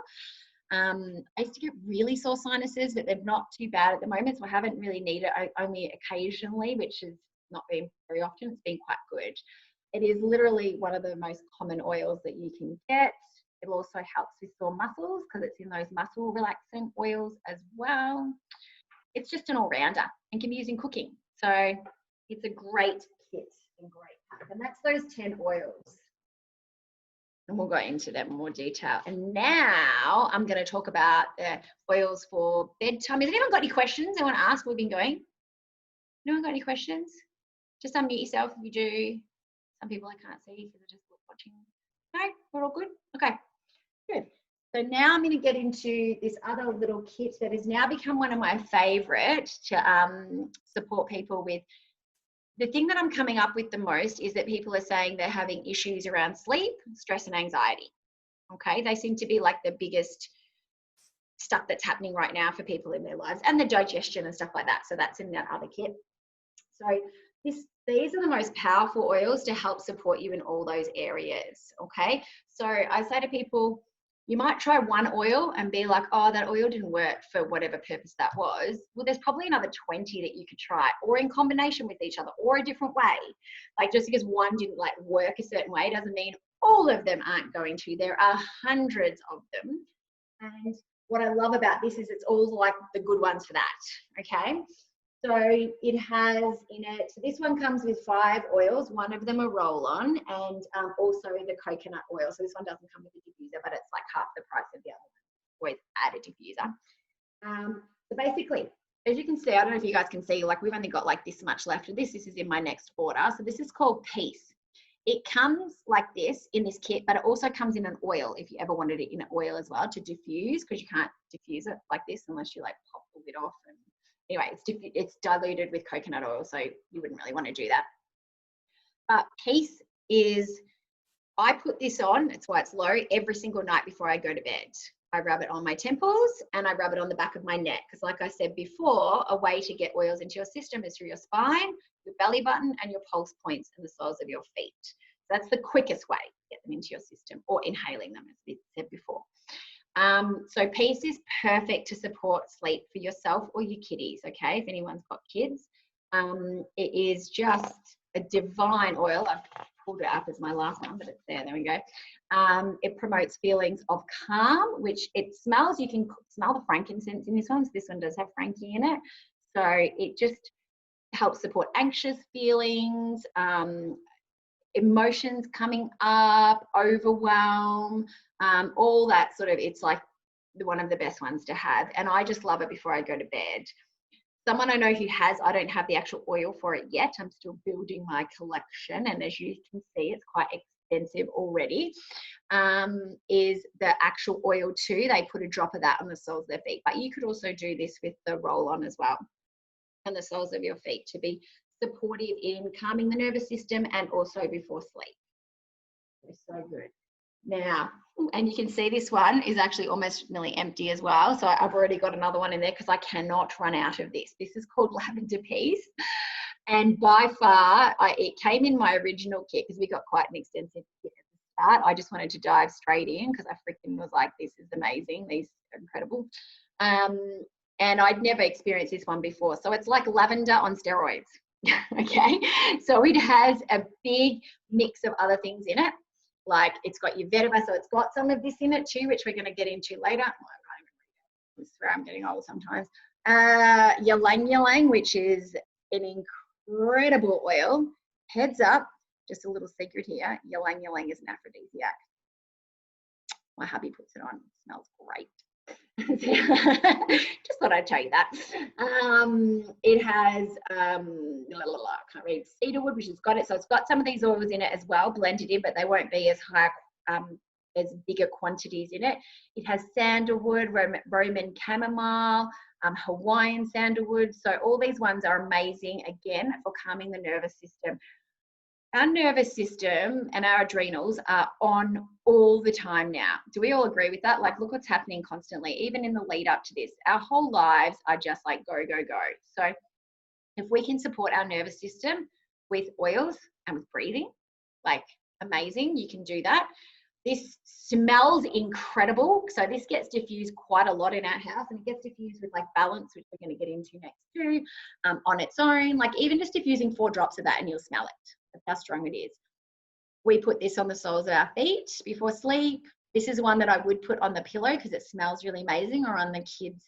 I used to get really sore sinuses, but they're not too bad at the moment, so I haven't really needed it, only occasionally, which has not been very often. It's been quite good. It is literally one of the most common oils that you can get. It also helps with sore muscles because it's in those muscle relaxing oils as well. It's just an all-rounder and can be used in cooking. So it's a great kit and great pack. And that's those 10 oils. And we'll go into them in more detail. And now I'm going to talk about the oils for bedtime. Has anyone got any questions they want to ask? We've been going. Anyone got any questions? Just unmute yourself if you do. Some people I can't see because they're just watching. No, we're all good? Okay, good. So now I'm going to get into this other little kit that has now become one of my favorite to support people with. The thing that I'm coming up with the most is that people are saying they're having issues around sleep, stress and anxiety. Okay, they seem to be like the biggest stuff that's happening right now for people in their lives, and the digestion and stuff like that. So that's in that other kit. So these are the most powerful oils to help support you in all those areas. Okay, so I say to people, you might try one oil and be like, oh, that oil didn't work for whatever purpose that was. Well, there's probably another 20 that you could try, or in combination with each other, or a different way. Like, just because one didn't like work a certain way doesn't mean all of them aren't going to. There are hundreds of them. And what I love about this is it's all like the good ones for that, okay? So it has in it, so this one comes with 5 oils, one of them a roll-on, and also the coconut oil. So this one doesn't come with a diffuser, but it's like half the price of the other one. Always add a diffuser. So basically, as you can see, I don't know if you guys can see, like we've only got like this much left of this. This is in my next order. So this is called Peace. It comes like this in this kit, but it also comes in an oil if you ever wanted it in an oil as well to diffuse, because you can't diffuse it like this unless you like pop the lid off. And anyway, it's diluted with coconut oil, so you wouldn't really want to do that. But Peace is, I put this on, that's why it's low, every single night before I go to bed. I rub it on my temples and I rub it on the back of my neck, because like I said before, a way to get oils into your system is through your spine, your belly button, and your pulse points and the soles of your feet. So that's the quickest way to get them into your system, or inhaling them, as we said before. So Peace is perfect to support sleep for yourself or your kiddies, okay, if anyone's got kids. It is just a divine oil. I've pulled it up as my last one, but it's there we go. It promotes feelings of calm, which it smells, you can smell the frankincense in this one, so this one does have Frankie in it. So it just helps support anxious feelings, emotions coming up, overwhelm, all that sort of, it's like one of the best ones to have. And I just love it before I go to bed. Someone I know who has, I don't have the actual oil for it yet. I'm still building my collection. And as you can see, it's quite expensive already, is the actual oil too. They put a drop of that on the soles of their feet. But you could also do this with the roll-on as well, on the soles of your feet, to be supportive in calming the nervous system and also before sleep. It's so good. Now, and you can see this one is actually almost nearly empty as well. So I've already got another one in there because I cannot run out of this. This is called Lavender Peace. And by far, it came in my original kit because we got quite an extensive kit at the start. I just wanted to dive straight in because I freaking was like, this is amazing. These are incredible. And I'd never experienced this one before. So it's like lavender on steroids. Okay, so it has a big mix of other things in it. Like it's got your vetiver, so it's got some of this in it too, which we're going to get into later. I swear I'm getting old sometimes. Ylang ylang, which is an incredible oil. Heads up, just a little secret here. Ylang ylang is an aphrodisiac. My hubby puts it on. It smells great. Just thought I'd tell you that. It has I can't read, cedarwood, which has got it. So it's got some of these oils in it as well, blended in, but they won't be as high, as bigger quantities in it. It has sandalwood, Roman chamomile, Hawaiian sandalwood. So all these ones are amazing, again, for calming the nervous system. Our nervous system and our adrenals are on all the time now. Do we all agree with that? Like, look what's happening constantly, even in the lead up to this. Our whole lives are just like go, go, go. So if we can support our nervous system with oils and with breathing, like amazing, you can do that. This smells incredible. So this gets diffused quite a lot in our house, and it gets diffused with like Balance, which we're going to get into next too, on its own. Like even just diffusing 4 drops of that and you'll smell it. That's how strong it is. We put this on the soles of our feet before sleep. This is one that I would put on the pillow because it smells really amazing, or on the kids'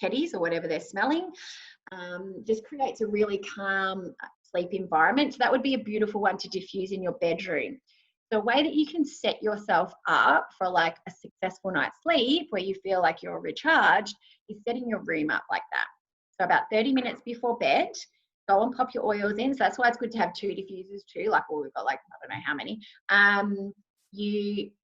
teddies or whatever they're smelling. Just creates a really calm sleep environment. So that would be a beautiful one to diffuse in your bedroom. The way that you can set yourself up for like a successful night's sleep where you feel like you're recharged is setting your room up like that. So about 30 minutes before bed, go and pop your oils in. So that's why it's good to have 2 diffusers too. Like, well, we've got like, I don't know how many.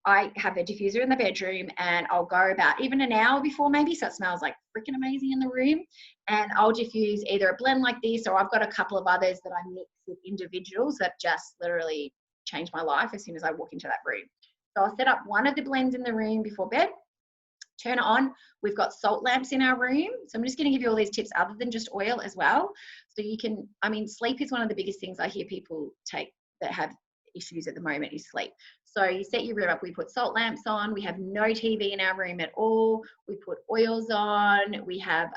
I have a diffuser in the bedroom, and I'll go about even an hour before maybe, so it smells like freaking amazing in the room. And I'll diffuse either a blend like this, or I've got a couple of others that I mix with individuals that just literally change my life as soon as I walk into that room. So I'll set up one of the blends in the room before bed, turn it on. We've got salt lamps in our room. So I'm just going to give you all these tips other than just oil as well. So you can, I mean, sleep is one of the biggest things I hear people take that have issues at the moment is sleep. So you set your room up, we put salt lamps on, we have no TV in our room at all, we put oils on, we have,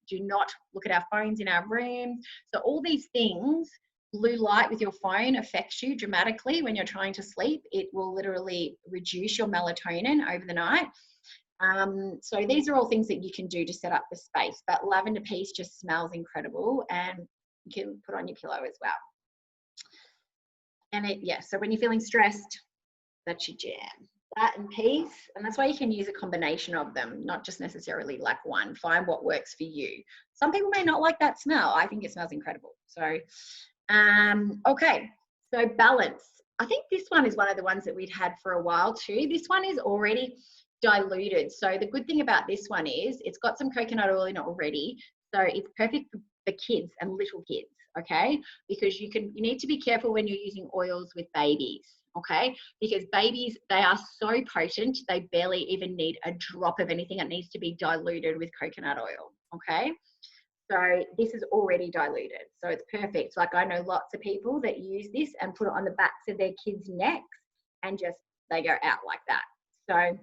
do not look at our phones in our room. So all these things, blue light with your phone affects you dramatically when you're trying to sleep. It will literally reduce your melatonin over the night. So these are all things that you can do to set up the space, but lavender peace just smells incredible, and you can put on your pillow as well. And so when you're feeling stressed, that's your jam. That and peace, and that's why you can use a combination of them, not just necessarily like one. Find what works for you. Some people may not like that smell. I think it smells incredible. So, okay, so balance. I think this one is one of the ones that we'd had for a while too. This one is already diluted. So the good thing about this one is it's got some coconut oil in it already. So it's perfect for kids and little kids, okay? Because you need to be careful when you're using oils with babies. Okay, because babies, they are so potent, they barely even need a drop of anything. It needs to be diluted with coconut oil. Okay, so this is already diluted, so it's perfect. Like, I know lots of people that use this and put it on the backs of their kids' necks, and just they go out like that. So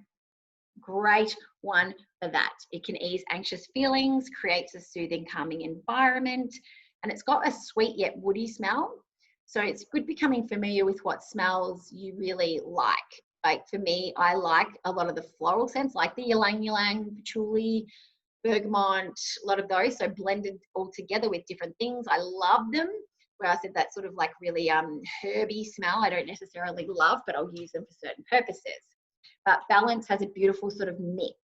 great one for that. It can ease anxious feelings, creates a soothing, calming environment, and it's got a sweet yet woody smell. So it's good becoming familiar with what smells you really like. Like for me, I like a lot of the floral scents, like the ylang ylang, patchouli, bergamot, a lot of those. So blended all together with different things. I love them. Where I said that sort of like really herby smell, I don't necessarily love, but I'll use them for certain purposes. But balance has a beautiful sort of mix.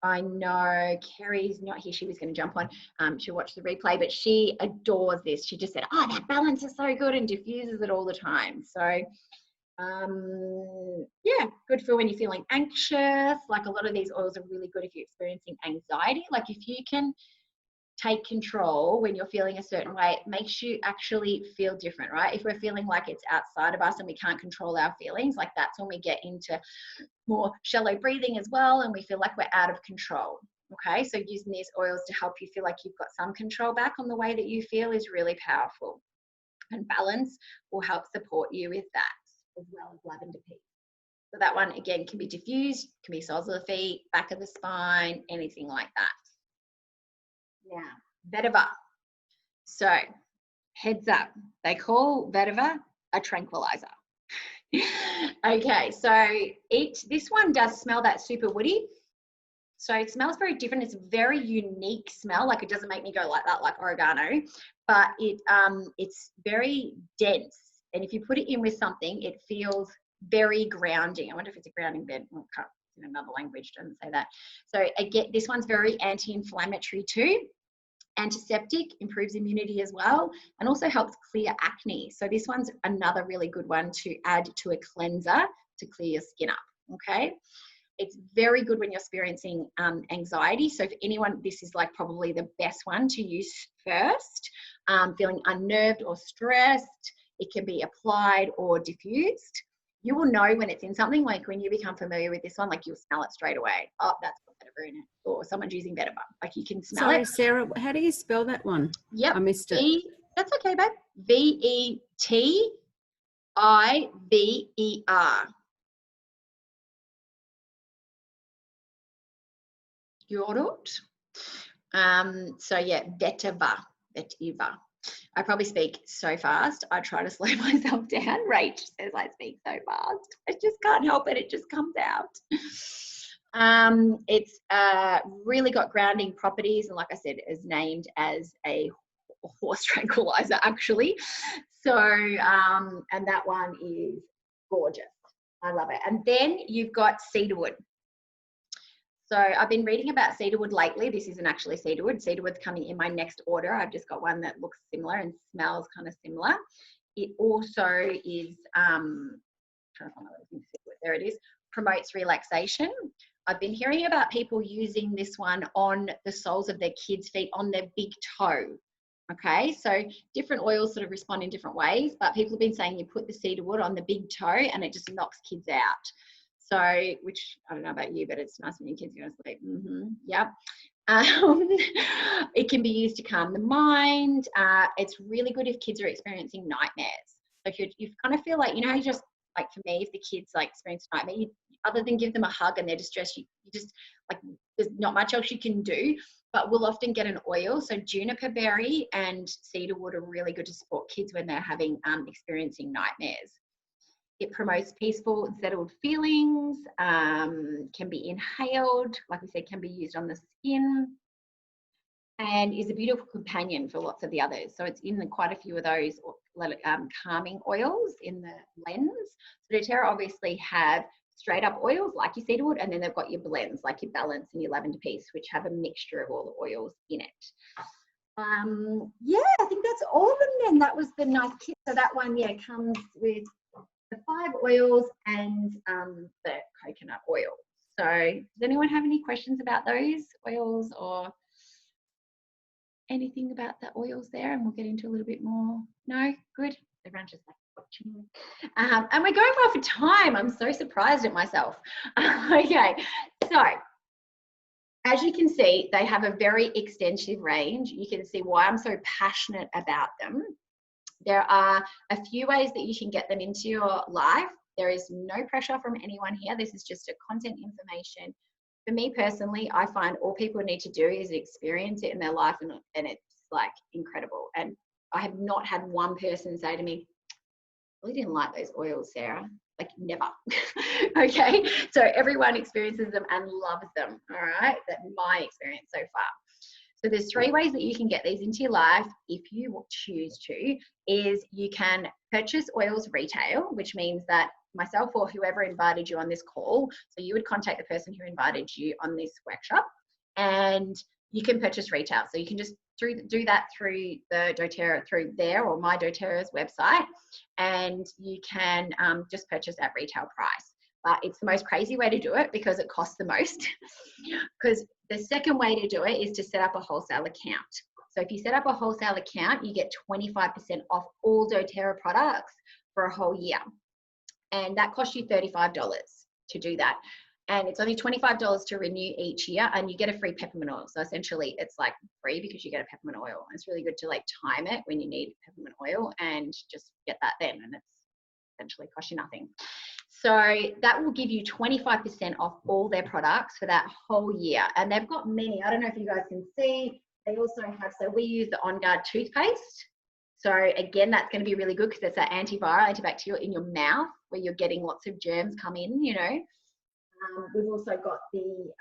I know Kerry's not here. She was going to jump on. She'll watch the replay, but she adores this. She just said, oh, that balance is so good, and diffuses it all the time. So, yeah, good for when you're feeling anxious. Like, a lot of these oils are really good if you're experiencing anxiety. Like, if you can take control when you're feeling a certain way, it makes you actually feel different, right? If we're feeling like it's outside of us and we can't control our feelings, like that's when we get into more shallow breathing as well, and we feel like we're out of control. Okay, so using these oils to help you feel like you've got some control back on the way that you feel is really powerful. And balance will help support you with that, as well as lavender peace. So that one, again, can be diffused, can be soles of the feet, back of the spine, anything like that. Now, vetiver. So, heads up, they call vetiver a tranquilizer. Okay, so this one does smell that super woody. So it smells very different. It's a very unique smell. Like, it doesn't make me go like that, like oregano, but it's very dense. And if you put it in with something, it feels very grounding. I wonder if it's a grounding bed. Well, in another language, doesn't say that. So again, this one's very anti-inflammatory too. Antiseptic, improves immunity as well, and also helps clear acne. So this one's another really good one to add to a cleanser to clear your skin up. Okay, it's very good when you're experiencing anxiety. So for anyone, this is like probably the best one to use first. Feeling unnerved or stressed, it can be applied or diffused. You will know when it's in something. Like, when you become familiar with this one, like, you'll smell it straight away. Oh, that's got vetiver in it, or someone's using vetiver. Like, you can smell it. Sorry, Sarah, how do you spell that one? Yep, I missed it. That's okay, babe. V-E-T-I-V-E-R. Yodot. So yeah, vetiver. I probably speak so fast. I try to slow myself down. Rach says I speak so fast. I just can't help it. It just comes out. It's really got grounding properties, and like I said, is named as a horse tranquilizer, actually. So, and that one is gorgeous. I love it. And then you've got cedarwood. So I've been reading about cedarwood lately. This isn't actually cedarwood. Cedarwood's coming in my next order. I've just got one that looks similar and smells kind of similar. It also is, there it is, promotes relaxation. I've been hearing about people using this one on the soles of their kids' feet, on their big toe. Okay, so different oils sort of respond in different ways, but people have been saying you put the cedarwood on the big toe and it just knocks kids out. So, which I don't know about you, but it's nice when your kids go to sleep. Yep. It can be used to calm the mind. It's really good if kids are experiencing nightmares. So if you kind of feel like, you know, you just, like, for me, if the kids like experience a nightmare, other than give them a hug and they're distressed, you just, like, there's not much else you can do. But we'll often get an oil. So juniper berry and cedarwood are really good to support kids when they're having experiencing nightmares. It promotes peaceful and settled feelings, can be inhaled, like we said, can be used on the skin, and is a beautiful companion for lots of the others. So it's in quite a few of those calming oils in the blends. So doTERRA obviously have straight up oils like your cedarwood, and then they've got your blends like your balance and your lavender peace, which have a mixture of all the oils in it. Yeah, I think that's all of them then. That was the nice kit. So that one, yeah, comes with the 5 oils and the coconut oil. So does anyone have any questions about those oils or anything about the oils there? And we'll get into a little bit more. No? Good. Everyone's just like watching. And we're going well for time. I'm so surprised at myself. Okay, so as you can see, they have a very extensive range. You can see why I'm so passionate about them. There are a few ways that you can get them into your life. There is no pressure from anyone here. This is just a content information. For me personally, I find all people need to do is experience it in their life, and it's like incredible. And I have not had one person say to me, I really didn't like those oils, Sarah. Like, never. Okay, so everyone experiences them and loves them. All right, that's my experience so far. So there's 3 ways that you can get these into your life if you choose to. Is you can purchase oils retail, which means that myself or whoever invited you on this call, so you would contact the person who invited you on this workshop, and you can purchase retail. So you can just do that through the doTERRA, through there or my doTERRA's website, and you can just purchase at retail price. But it's the most crazy way to do it because it costs the most. Because the second way to do it is to set up a wholesale account. So if you set up a wholesale account, you get 25% off all doTERRA products for a whole year. And that costs you $35 to do that. And it's only $25 to renew each year, and you get a free peppermint oil. So essentially it's like free because you get a peppermint oil. It's really good to like time it when you need peppermint oil and just get that then, and it's essentially cost you nothing. So that will give you 25% off all their products for that whole year. And they've got many. I don't know if you guys can see. They also have, so we use the On Guard toothpaste. So again, that's going to be really good because it's that antiviral, antibacterial in your mouth where you're getting lots of germs come in, you know. We've also got the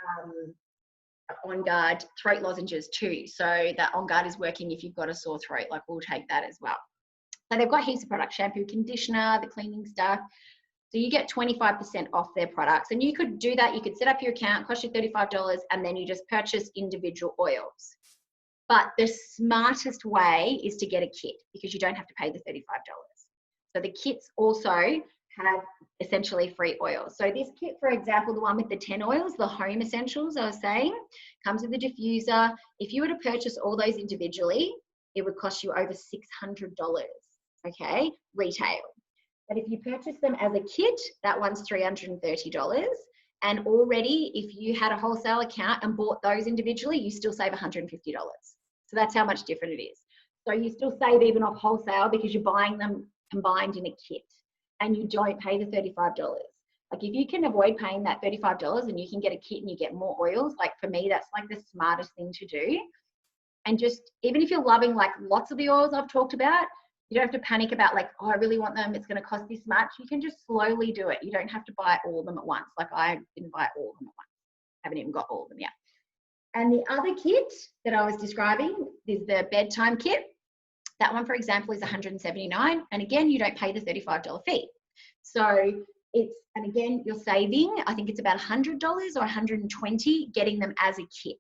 On Guard throat lozenges too. So that On Guard is working if you've got a sore throat, like we'll take that as well. So they've got heaps of products, shampoo, conditioner, the cleaning stuff. So you get 25% off their products. And you could do that. You could set up your account, cost you $35, and then you just purchase individual oils. But the smartest way is to get a kit because you don't have to pay the $35. So the kits also have essentially free oils. So this kit, for example, the one with the 10 oils, the home essentials I was saying, comes with a diffuser. If you were to purchase all those individually, it would cost you over $600, okay, retail. But if you purchase them as a kit, that one's $330. And already, if you had a wholesale account and bought those individually, you still save $150. So that's how much different it is. So you still save even off wholesale because you're buying them combined in a kit and you don't pay the $35. Like if you can avoid paying that $35 and you can get a kit and you get more oils, like for me, that's like the smartest thing to do. And just, even if you're loving like lots of the oils I've talked about, you don't have to panic about like, oh, I really want them, it's going to cost this much. You can just slowly do it. You don't have to buy all of them at once. Like I didn't buy all of them at once. Haven't even got all of them yet. And the other kit that I was describing is the bedtime kit. That one, for example, is $179. And again, you don't pay the $35 fee. So it's, and again, you're saving, I think it's about $100 or $120 getting them as a kit.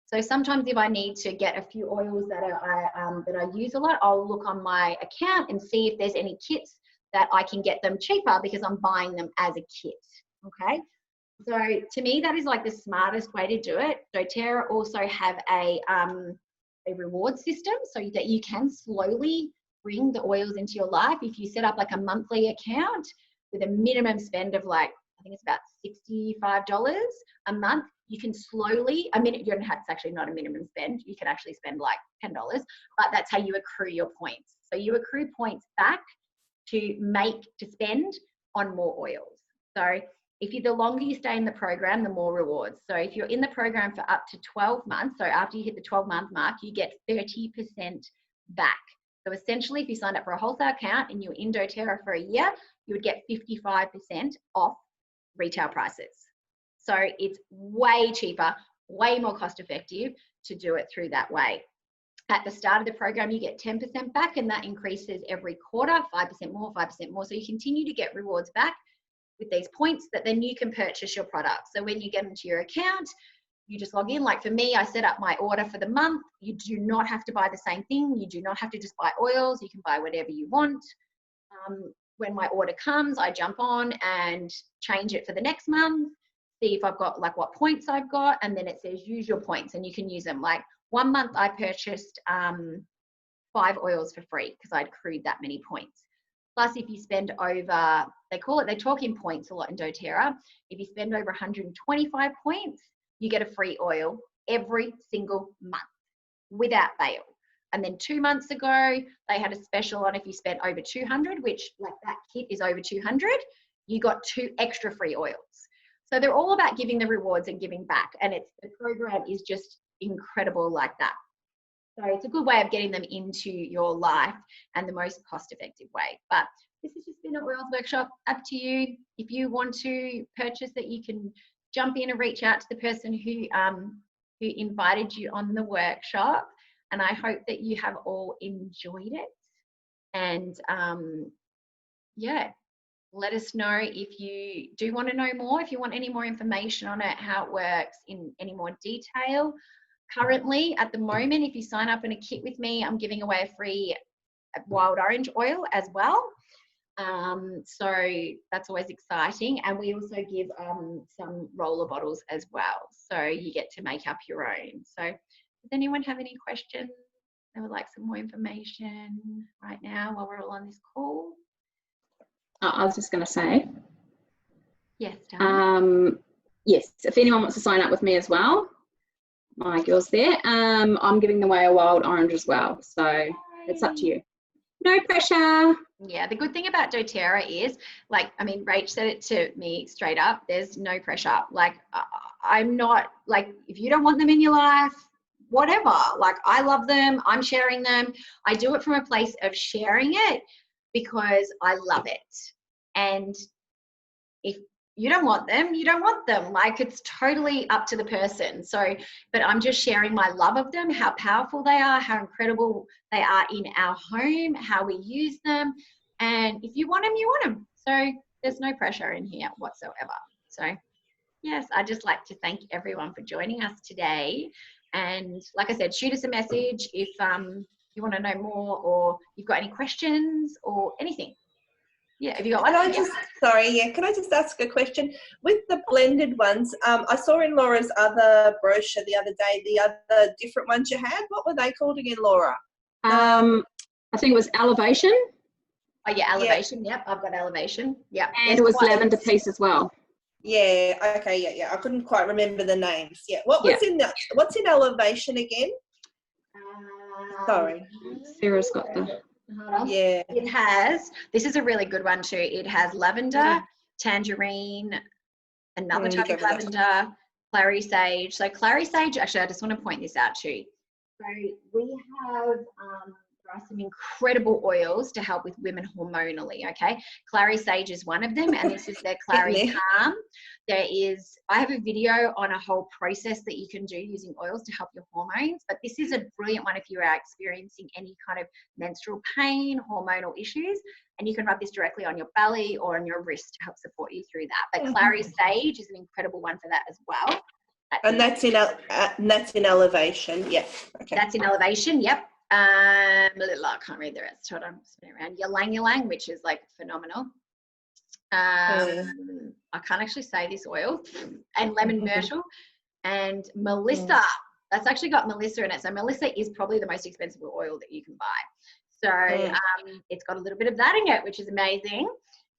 So sometimes if I need to get a few oils that I use a lot, I'll look on my account and see if there's any kits that I can get them cheaper because I'm buying them as a kit, okay? So to me, that is like the smartest way to do it. doTERRA also have a reward system so that you can slowly bring the oils into your life. If you set up like a monthly account with a minimum spend of like, I think it's about $65 a month, you can slowly, you don't have, it's actually not a minimum spend. You can actually spend like $10, but that's how you accrue your points. So you accrue points back to spend on more oils. So the longer you stay in the program, the more rewards. So if you're in the program for up to 12 months, so after you hit the 12-month mark, you get 30% back. So essentially, if you signed up for a wholesale account and you were in doTERRA for a year, you would get 55% off retail prices. So it's way cheaper, way more cost effective to do it through that way. At the start of the program, you get 10% back, and that increases every quarter, 5% more, 5% more. So you continue to get rewards back with these points that then you can purchase your product. So when you get into your account, you just log in. Like for me, I set up my order for the month. You do not have to buy the same thing. You do not have to just buy oils. You can buy whatever you want. When my order comes, I jump on and change it for the next month, see if I've got like what points I've got, and then it says use your points and you can use them. Like 1 month I purchased 5 oils for free because I'd accrued that many points. Plus, if you spend over, they talk in points a lot in doTERRA. If you spend over 125 points, you get a free oil every single month without fail. And then 2 months ago, they had a special on if you spent over 200, which like that kit is over 200, you got 2 extra free oils. So they're all about giving the rewards and giving back. And the program is just incredible like that. So it's a good way of getting them into your life and the most cost-effective way. But this has just been an oils workshop. Up to you. If you want to purchase it, you can jump in and reach out to the person who invited you on the workshop. And I hope that you have all enjoyed it. And yeah, let us know if you do want to know more, if you want any more information on it, how it works in any more detail. Currently, at the moment, if you sign up in a kit with me, I'm giving away a free wild orange oil as well. So that's always exciting. And we also give some roller bottles as well. So you get to make up your own. So does anyone have any questions? They would like some more information right now while we're all on this call? I was just going to say. Yes, yes, if anyone wants to sign up with me as well, my girl's there. I'm giving away a wild orange as well. So it's up to you. No pressure. Yeah, the good thing about doTERRA is, like, I mean, Rach said it to me straight up, there's no pressure. Like, I'm not, like, if you don't want them in your life, whatever. Like, I love them. I'm sharing them. I do it from a place of sharing it because I love it. And if you don't want them, you don't want them. Like, it's totally up to the person. So, but I'm just sharing my love of them, how powerful they are, how incredible they are in our home, how we use them. And if you want them, you want them. So there's no pressure in here whatsoever. So yes, I'd just like to thank everyone for joining us today. And like I said, shoot us a message if you want to know more or you've got any questions or anything. Yeah, have you got one? Can I just ask a question? With the blended ones, I saw in Laura's other brochure the other day, the other different ones you had. What were they called again, Laura? I think it was Elevation. Oh yeah, Elevation. Yep, I've got Elevation. Yep. And it was Lavender Peace as well. Yeah. Okay. Yeah. I couldn't quite remember the names. Yeah. What was in that? What's in Elevation again? Sorry. Sarah's got the. Yeah. It has, this is a really good one too. It has lavender, tangerine, another type of lavender, clary sage. So clary sage, actually, I just want to point this out too. So we have, there are some incredible oils to help with women hormonally, okay? Clary sage is one of them, and this is their Clary Calm. I have a video on a whole process that you can do using oils to help your hormones, but this is a brilliant one if you are experiencing any kind of menstrual pain, hormonal issues, and you can rub this directly on your belly or on your wrist to help support you through that. But Clary sage is an incredible one for that as well. That's in Elevation, yeah. Okay. That's in Elevation, yep. I can't read the rest. Hold on, spin it around. Ylang ylang, which is like phenomenal. I can't actually say this oil. And lemon myrtle and Melissa. That's actually got Melissa in it. So Melissa is probably the most expensive oil that you can buy. So it's got a little bit of that in it, which is amazing.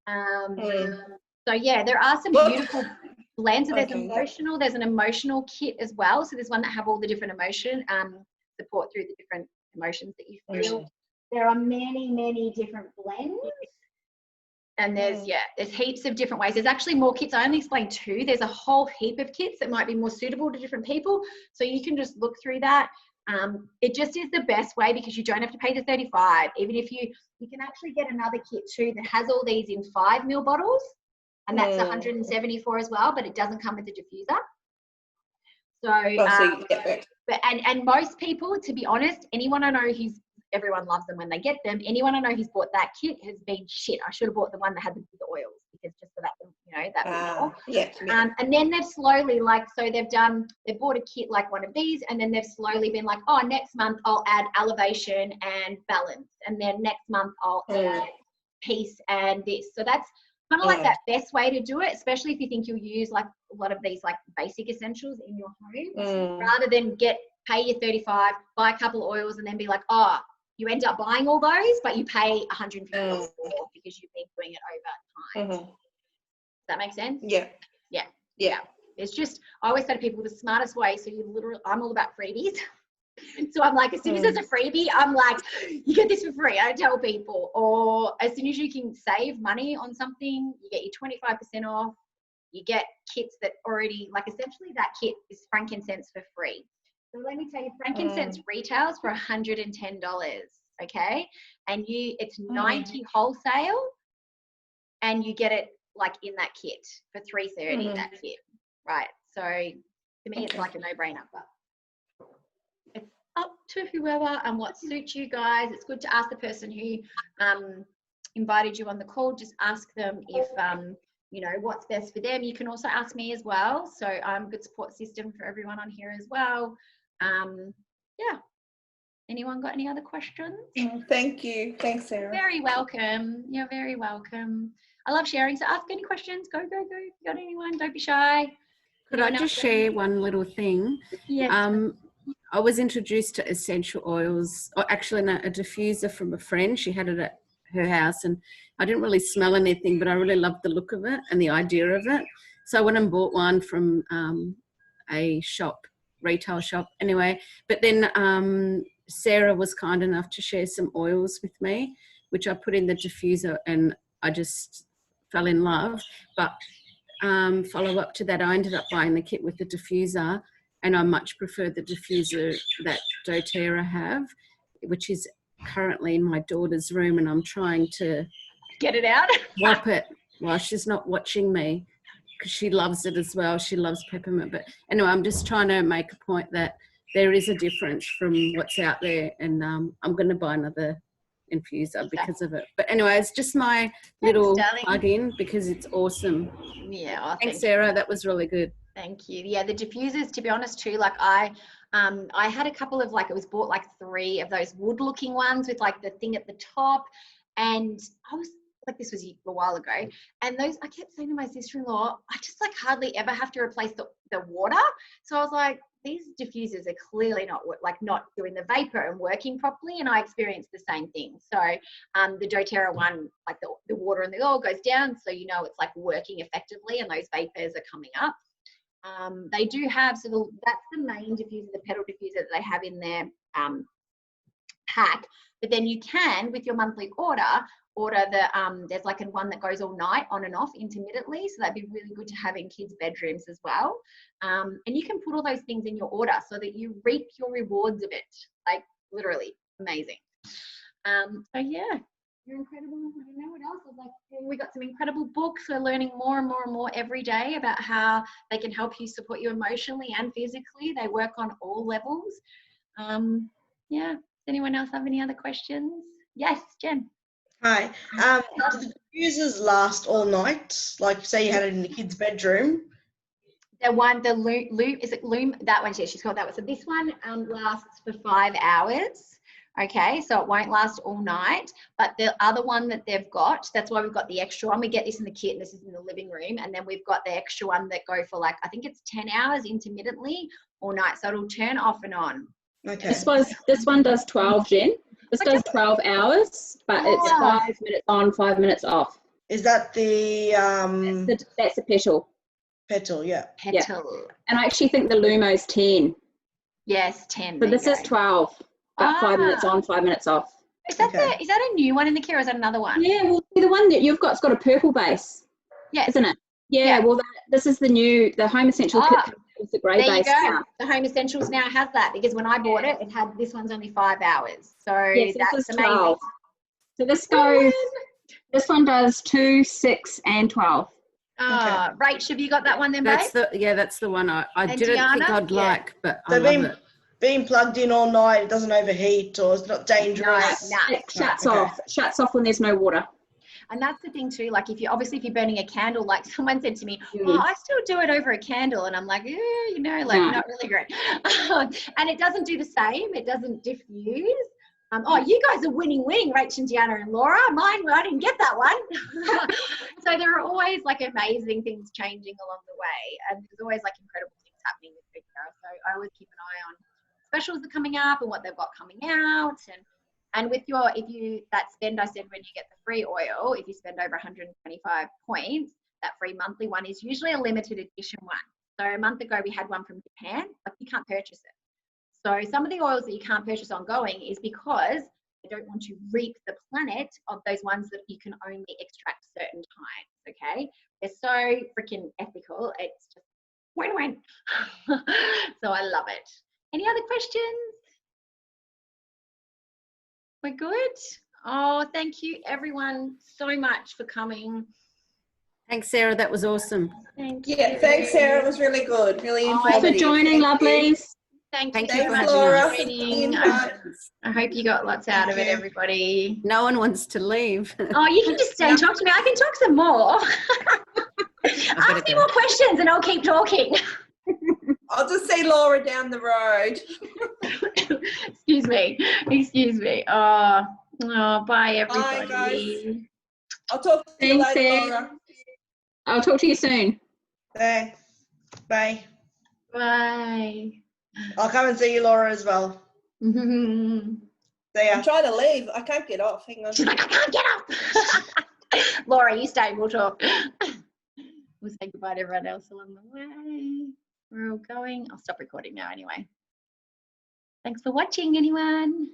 So yeah, there are some beautiful blends. So there's emotional. There's an emotional kit as well. So there's one that have all the different emotion support through the different emotions that you feel. There are many, many different blends. And there's heaps of different ways. There's actually more kits. I only explained 2. There's a whole heap of kits that might be more suitable to different people. So you can just look through that. It just is the best way because you don't have to pay the $35. Even if you can actually get another kit too that has all these in 5 ml bottles, and that's $174 as well, but it doesn't come with the diffuser. So, but and most people, to be honest, anyone I know everyone loves them when they get them. Anyone I know who's bought that kit has been shit. I should have bought the one that had the oils because just for that, that more. And then they've slowly they've bought a kit like one of these, and then they've slowly been like, oh, next month I'll add elevation and balance, and then next month I'll add peace and this. So that's kind of like that best way to do it, especially if you think you'll use like a lot of these like basic essentials in your home, rather than pay your $35, buy a couple of oils, and then be like, oh, you end up buying all those, but you pay $150 more because you've been doing it over time. Does that make sense? Yeah. It's just, I always say to people, the smartest way, so I'm all about freebies. So I'm like, as soon as there's a freebie, I'm like, you get this for free. I tell people. Or as soon as you can save money on something, you get your 25% off. You get kits that already, like essentially that kit is frankincense for free. So let me tell you, frankincense retails for $110, okay? And it's $90 wholesale, and you get it like in that kit for $330, that kit, right? So to me, it's like a no-brainer, but it's up to whoever and what suits you guys. It's good to ask the person who invited you on the call. Just ask them if what's best for them. You can also ask me as well. So I'm a good support system for everyone on here as well. Anyone got any other questions? Thank you. Thanks, Sarah. Very welcome. You're very welcome. I love sharing. So ask any questions. Go. If you got anyone, don't be shy. Could I just share one little thing? Yes. I was introduced to essential oils, or actually a diffuser from a friend. She had it at her house, and I didn't really smell anything, but I really loved the look of it and the idea of it. So I went and bought one from a retail shop anyway. But then Sarah was kind enough to share some oils with me, which I put in the diffuser, and I just fell in love. But follow up to that, I ended up buying the kit with the diffuser, and I much prefer the diffuser that doTERRA have, which is currently in my daughter's room, and I'm trying to get it out, swap it while she's not watching me, because she loves it as well. She loves peppermint. But anyway, I'm just trying to make a point that there is a difference from what's out there, and I'm going to buy another infuser because of it. But anyway, it's just my little plug-in because it's awesome. Yeah. Thanks, Sarah. That was really good. Thank you. Yeah, the diffusers, to be honest too, like I had a couple of it was bought like 3 of those wood looking ones with like the thing at the top, and I was like, this was a while ago, and those, I kept saying to my sister-in-law, I just like hardly ever have to replace the water. So I was like, these diffusers are clearly not doing the vapor and working properly, and I experienced the same thing. So the doTERRA one, like the water and the oil goes down, so it's like working effectively, and those vapors are coming up. They do have, so that's the main diffuser, the pedal diffuser that they have in their pack. But then you can, with your monthly order the there's like one that goes all night on and off intermittently, so that'd be really good to have in kids' bedrooms as well. And you can put all those things in your order so that you reap your rewards of it, like literally amazing. So yeah, you're incredible. I don't know what else. We got some incredible books. We're learning more and more and more every day about how they can help you, support you emotionally and physically. They work on all levels. Yeah. Does anyone else have any other questions? Yes, Jen. Hi. Does the diffusers last all night? Like, say you had it in the kid's bedroom. The Loom, is it Loom? That one, yeah, she's called that one. So this one lasts for 5 hours. Okay, so it won't last all night. But the other one that they've got, that's why we've got the extra one. We get this in the kit, and this is in the living room. And then we've got the extra one that go for I think it's 10 hours intermittently all night. So it'll turn off and on. Okay. This one does 12, Jen. This does 12 hours, but it's 5 minutes on, 5 minutes off. Is that the that's the petal? Petal, yeah. Petal. Yeah. And I actually think the Lumo's 10. Yes, 10. But this is 12, but 5 minutes on, 5 minutes off. Is that is that a new one in the kit, or is that another one? Yeah, well, the one that you've got's got a purple base. Yeah. Isn't it? Yeah, well, this is the Home Essential kit It's a grey There you base go. now. The Home Essentials now has that, because when I bought it, it had, this one's only 5 hours. So Yes, this that's is amazing. 12. So this goes, this one does 2, 6, and 12. Rach, have you got that one then, That's babe? that's the one I And didn't think Diana? I'd Yeah. like, but So I love it. being plugged in all night, it doesn't overheat or it's not dangerous. No. It shuts off. Shuts off when there's no water. And that's the thing too, like if you're burning a candle, like someone said to me, oh, I still do it over a candle. And I'm like, you know, like not really great. And it doesn't do the same. It doesn't diffuse. Oh, you guys are winning, Rach and Deanna and Laura. Mine, I didn't get that one. So there are always like amazing things changing along the way. And there's always like incredible things happening with doTERRA. So I always keep an eye on specials that are coming up and what they've got coming out. And with your, that spend I said when you get the free oil, if you spend over 125 points, that free monthly one is usually a limited edition one. So a month ago we had one from Japan, but you can't purchase it. So some of the oils that you can't purchase ongoing is because they don't want to reap the planet of those ones that you can only extract certain times, okay? They're so freaking ethical. It's just win-win. So I love it. Any other questions? We're good? Oh, thank you everyone so much for coming. Thanks, Sarah. That was awesome. Thank you. Yeah, thanks, Sarah. It was really good. Really informative. Thanks for joining, lovelies. Thank you Thanks, so much Laura. for joining. I hope you got lots out of it, everybody. No one wants to leave. Oh, you can just stay and talk to me. I can talk some more. Ask me more questions and I'll keep talking. I'll just see Laura down the road. Excuse me. Oh, bye everybody. Bye, guys. I'll talk to you later, Laura. I'll talk to you soon. Thanks. Bye. Bye. I'll come and see you, Laura, as well. See ya. I'm trying to leave. I can't get off. Hang on. She's like, I can't get off. Laura, you stay. We'll talk. We'll say goodbye to everyone else along the way. We're all going. I'll stop recording now anyway. Thanks for watching, anyone.